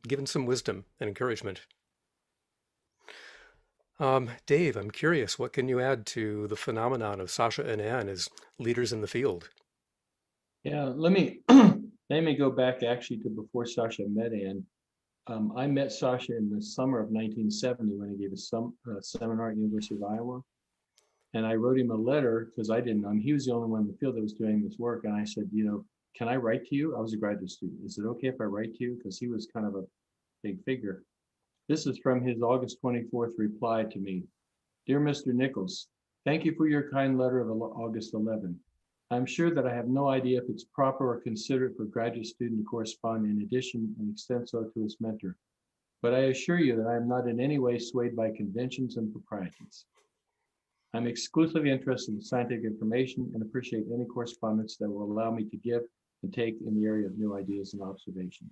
S2: given some wisdom and encouragement. Dave, I'm curious, what can you add to the phenomenon of Sasha and Ann as leaders in the field?
S12: Yeah, let me go back actually to before Sasha met Ann. I met Sasha in the summer of 1970 when he gave a seminar at the University of Iowa. And I wrote him a letter because I didn't know him. He was the only one in the field that was doing this work. And I said, can I write to you? I was a graduate student. Is it okay if I write to you? Because he was kind of a big figure. This is from his August 24th reply to me. Dear Mr. Nichols, thank you for your kind letter of August 11. I'm sure that I have no idea if it's proper or considerate for a graduate student to correspond in addition and extenso to his mentor. But I assure you that I am not in any way swayed by conventions and proprieties. I'm exclusively interested in scientific information and appreciate any correspondence that will allow me to give and take in the area of new ideas and observations.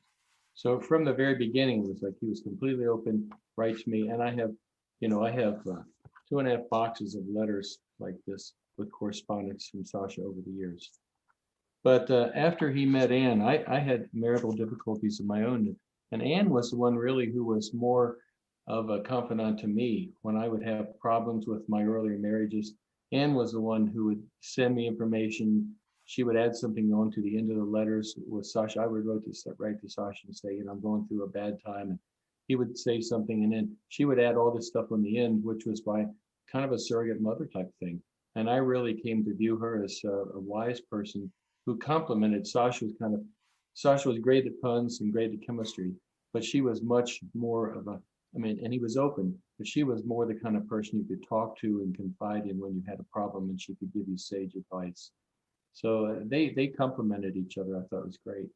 S12: So from the very beginning, it was like he was completely open, writes me, and I have 2.5 boxes of letters like this with correspondence from Sasha over the years. But after he met Ann, I had marital difficulties of my own, and Ann was the one really who was more of a confidant to me when I would have problems with my earlier marriages. Ann was the one who would send me information, she would add something on to the end of the letters with Sasha. I would write to Sasha and say, I'm going through a bad time. And he would say something, and then she would add all this stuff on the end, which was by kind of a surrogate mother type thing. And I really came to view her as a wise person who complemented Sasha. Sasha was great at puns and great at chemistry, but she was much more of and he was open, but she was more the kind of person you could talk to and confide in when you had a problem, and she could give you sage advice. So they complemented each other. I thought it was great.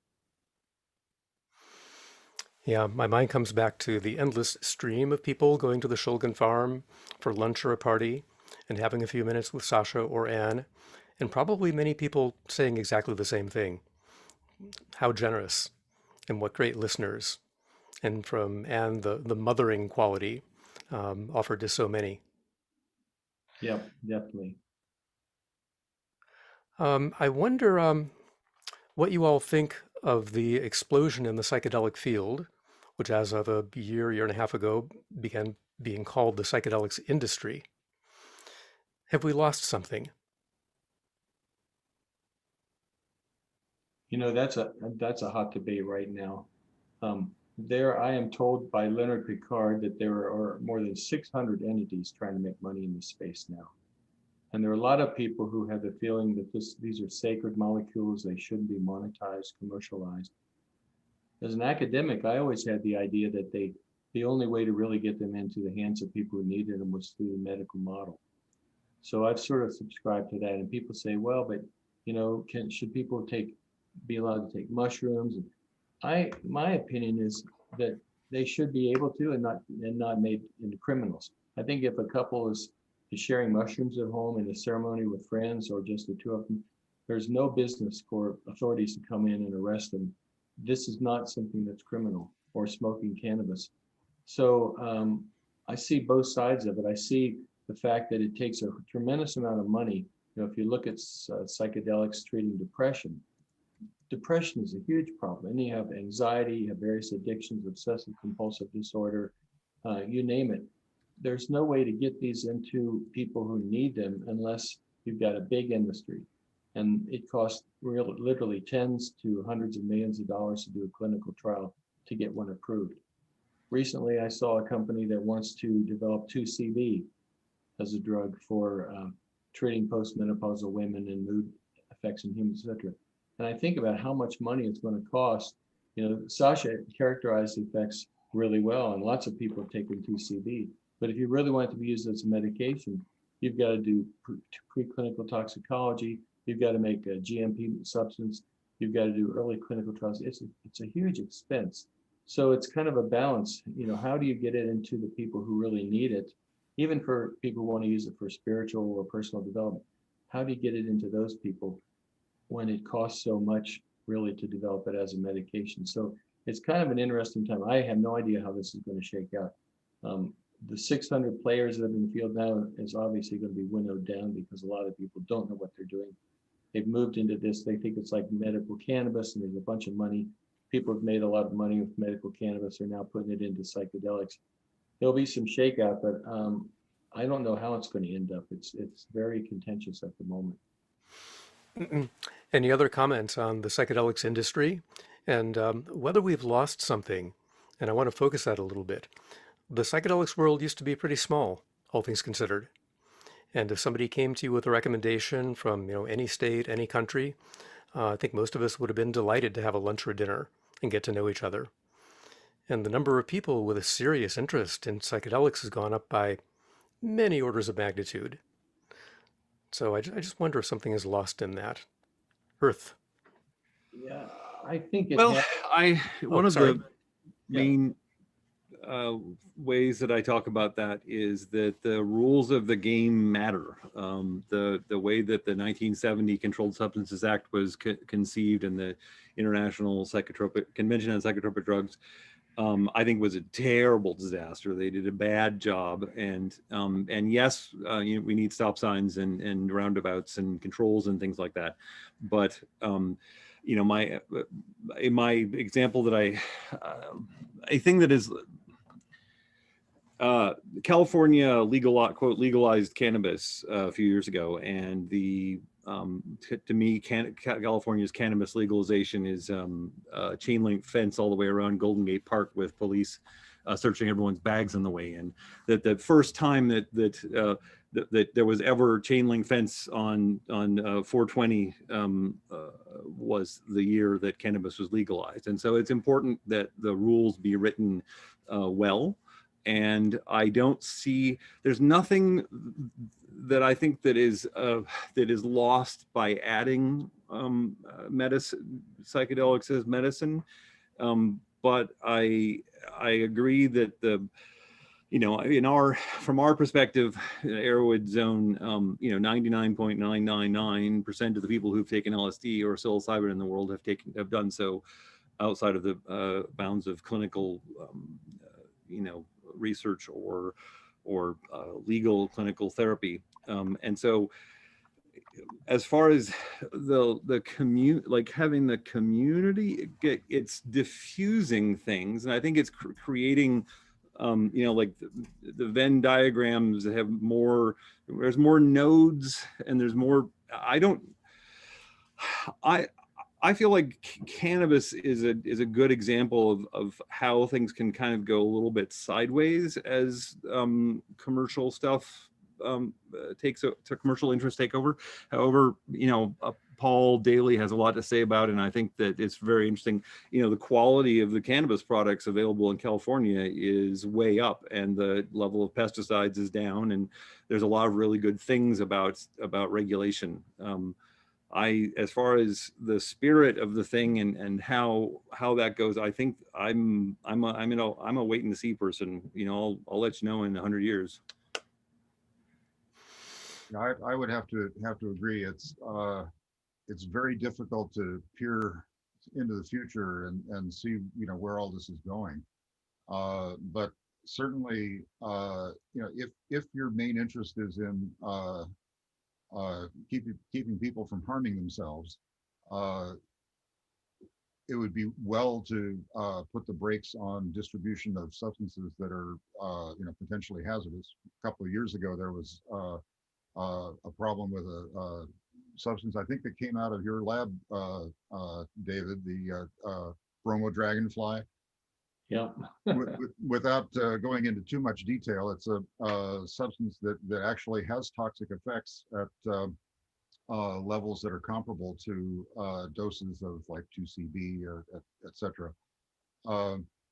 S2: Yeah, my mind comes back to the endless stream of people going to the Shulgin farm for lunch or a party and having a few minutes with Sasha or Anne, and probably many people saying exactly the same thing. How generous and what great listeners. And from Anne, the mothering quality offered to so many.
S12: Yeah, definitely.
S2: I wonder what you all think of the explosion in the psychedelic field, which as of a year and a half ago began being called the psychedelics industry. Have we lost something?
S12: That's a hot debate right now. I am told by Leonard Picard that there are more than 600 entities trying to make money in this space now. And there are a lot of people who have the feeling that these are sacred molecules, they shouldn't be monetized, commercialized. As an academic, I always had the idea that the only way to really get them into the hands of people who needed them was through the medical model. So I've sort of subscribed to that. And people say, well, but should people be allowed to take mushrooms? And my opinion is that they should be able to, and not made into criminals. I think if a couple is sharing mushrooms at home in a ceremony with friends or just the two of them, there's no business for authorities to come in and arrest them. This is not something that's criminal, or smoking cannabis. So I see both sides of it. I see the fact that it takes a tremendous amount of money. If you look at psychedelics treating depression is a huge problem. And you have anxiety, you have various addictions, obsessive compulsive disorder, you name it. There's no way to get these into people who need them unless you've got a big industry. And it costs literally tens to hundreds of millions of dollars to do a clinical trial to get one approved. Recently, I saw a company that wants to develop 2CB as a drug for treating postmenopausal women and mood effects in humans, etc. And I think about how much money it's going to cost. Sasha characterized the effects really well, and lots of people have taken 2CB. But if you really want it to be used as a medication, you've got to do preclinical toxicology. You've got to make a GMP substance. You've got to do early clinical trials. It's a huge expense. So it's kind of a balance. How do you get it into the people who really need it? Even for people who want to use it for spiritual or personal development, how do you get it into those people when it costs so much really to develop it as a medication? So it's kind of an interesting time. I have no idea how this is going to shake out. The 600 players that are in the field now is obviously going to be winnowed down because a lot of people don't know what they're doing. They've moved into this. They think it's like medical cannabis, and there's a bunch of money. People have made a lot of money with medical cannabis. They're now putting it into psychedelics. There'll be some shakeout, but I don't know how it's going to end up. It's very contentious at the moment.
S2: Any other comments on the psychedelics industry and whether we've lost something? And I want to focus that a little bit. The psychedelics world used to be pretty small, all things considered. And if somebody came to you with a recommendation from any state, any country, I think most of us would have been delighted to have a lunch or dinner and get to know each other. And the number of people with a serious interest in psychedelics has gone up by many orders of magnitude. So I just wonder if something is lost in that. Earth.
S12: Yeah, I think it
S13: one of the main ways that I talk about that is that the rules of the game matter. The way that the 1970 Controlled Substances Act was conceived and the International Convention on Psychotropic Drugs, I think was a terrible disaster. They did a bad job, and yes, we need stop signs and roundabouts and controls and things like that. But my example that a thing that is California legalized cannabis a few years ago, and the to me, California's cannabis legalization is a chain link fence all the way around Golden Gate Park with police searching everyone's bags on the way in. That the first time that there was ever chain link fence on 420 was the year that cannabis was legalized. And so it's important that the rules be written well. And I don't see, there's nothing that I think that is lost by adding psychedelics as medicine. But I agree that from our perspective, Arrowwood zone, 99.999% of the people who've taken LSD or psilocybin in the world have done so outside of the bounds of clinical, research or legal clinical therapy. And so as far as the community, like having the community, it's diffusing things. And I think it's creating, like the Venn diagrams have there's more nodes and there's more, I feel like cannabis is a good example of how things can kind of go a little bit sideways as commercial stuff commercial interests take over. However, Paul Daly has a lot to say about it, and I think that it's very interesting. The quality of the cannabis products available in California is way up, and the level of pesticides is down, and there's a lot of really good things about regulation. As far as the spirit of the thing and how that goes, I think I'm a wait and see person. I'll let you know in 100 years.
S11: I would have to agree. It's very difficult to peer into the future and see where all this is going. But certainly, if your main interest is in keeping people from harming themselves, it would be well to put the brakes on distribution of substances that are potentially hazardous. A couple of years ago, there was a problem with a substance I think that came out of your lab, David, the bromo dragonfly.
S12: Yeah.
S11: Without going into too much detail, it's a substance that actually has toxic effects at levels that are comparable to doses of like 2CB, et cetera.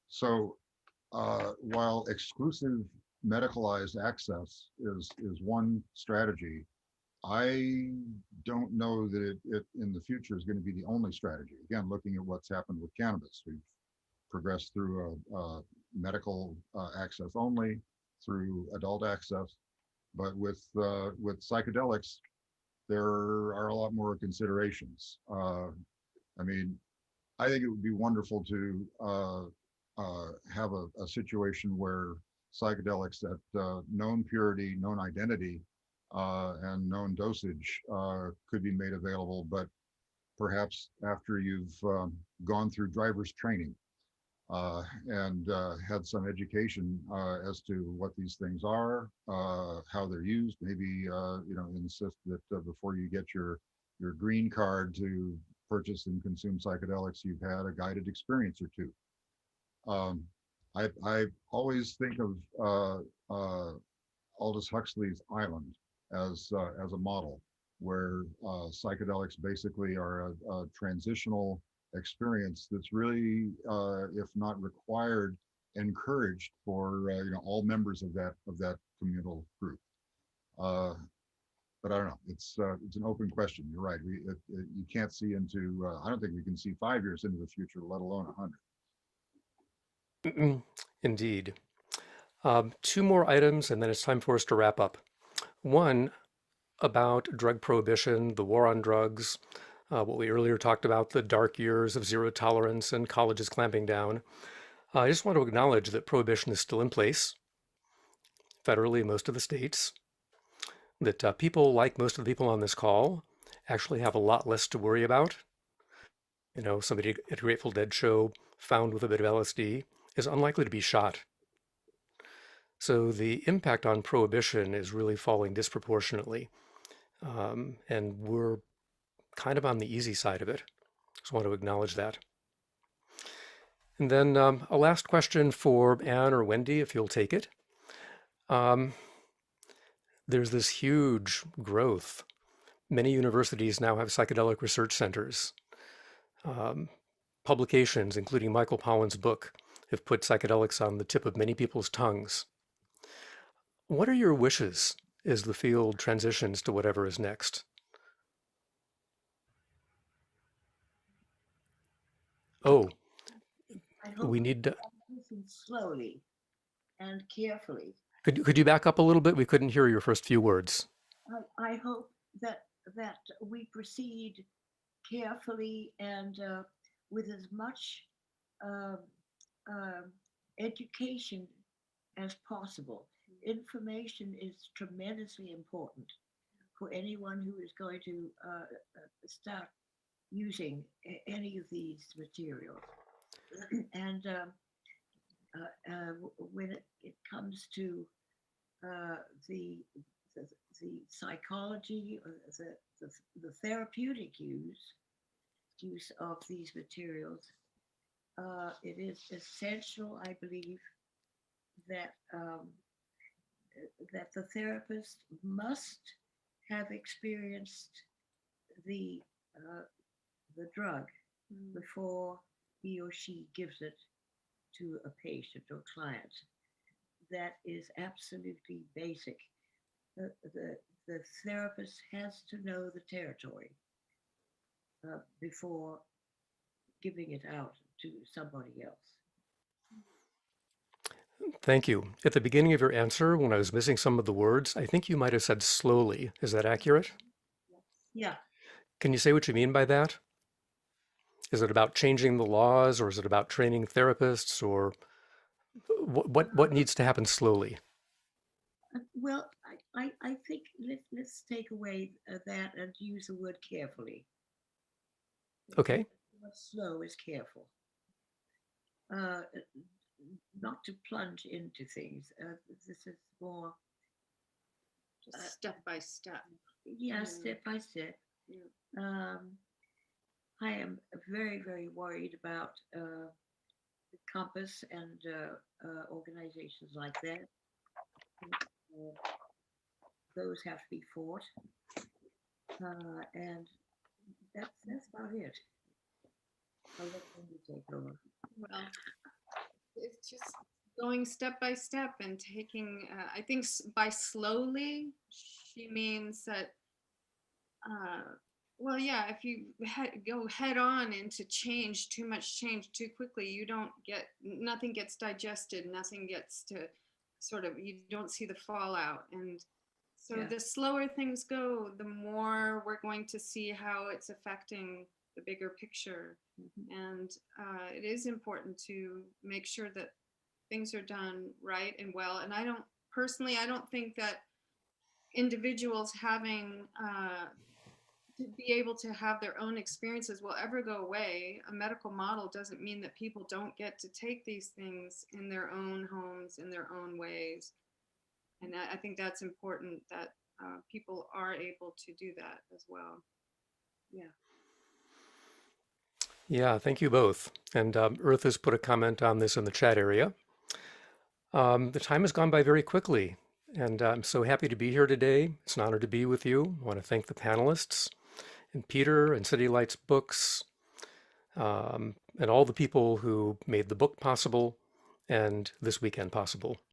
S11: So while exclusive medicalized access is one strategy, I don't know that it in the future is going to be the only strategy. Again, looking at what's happened with cannabis, we've progressed through a medical access only, through adult access, but with psychedelics, there are a lot more considerations. I mean, I think it would be wonderful to have a situation where psychedelics at known purity, known identity, and known dosage could be made available, but perhaps after you've gone through driver's training and had some education as to what these things are, how they're used, maybe insist that before you get your green card to purchase and consume psychedelics, you've had a guided experience or two. I always think of Aldous Huxley's Island as a model where psychedelics basically are a transitional experience that's really, if not required, encouraged for all members of that communal group. But I don't know. It's an open question. You're right. You can't see into. I don't think we can see 5 years into the future, let alone 100.
S2: Indeed. Two more items, and then it's time for us to wrap up. One, about drug prohibition, the war on drugs, what we earlier talked about, the dark years of zero tolerance and colleges clamping down. I just want to acknowledge that prohibition is still in place, federally in most of the states, that people, like most of the people on this call, actually have a lot less to worry about. Somebody at a Grateful Dead show found with a bit of LSD is unlikely to be shot. So the impact on prohibition is really falling disproportionately. and we're kind of on the easy side of it. Just want to acknowledge that. And then a last question for Anne or Wendy, if you'll take it. There's this huge growth. Many universities now have psychedelic research centers. Publications, including Michael Pollan's book, have put psychedelics on the tip of many people's tongues. What are your wishes as the field transitions to whatever is next? Oh,
S9: I hope
S2: we need to.
S9: listen slowly and carefully.
S2: Could you back up a little bit? We couldn't hear your first few words.
S9: I hope that we proceed carefully and with as much education as possible. Information is tremendously important for anyone who is going to start using any of these materials. And when it comes to the psychology or the therapeutic use of these materials, it is essential, I believe, that that the therapist must have experienced the drug before he or she gives it to a patient or client. That is absolutely basic. The therapist has to know the territory before giving it out to somebody else.
S2: Thank you. At the beginning of your answer, when I was missing some of the words, I think you might have said slowly. Is that accurate?
S9: Yeah.
S2: Can you say what you mean by that? Is it about changing the laws, or is it about training therapists, or what needs to happen slowly?
S9: Well, I think let's take away that and use the word carefully.
S2: Okay.
S9: Slow is careful. Not to plunge into things. This is more
S10: just step by step.
S9: Yeah, step by step. Yeah. I am very, very worried about the Compass and organizations like that. Those have to be fought, and that's about it. I'll let you take over.
S10: Well, it's just going step by step and taking. I think by slowly, she means that. Well, yeah, if you go head on into change, too much change too quickly, nothing gets digested, nothing gets to you don't see the fallout. And so the slower things go, the more we're going to see how it's affecting the bigger picture. And it is important to make sure that things are done right and well. And I don't think that individuals having to be able to have their own experiences will ever go away. A medical model doesn't mean that people don't get to take these things in their own homes, in their own ways. And I think that's important, that people are able to do that as well. Yeah.
S2: Yeah, thank you both. And Earth has put a comment on this in the chat area. The time has gone by very quickly, and I'm so happy to be here today. It's an honor to be with you. I want to thank the panelists, and Peter and City Lights Books, and all the people who made the book possible and this weekend possible.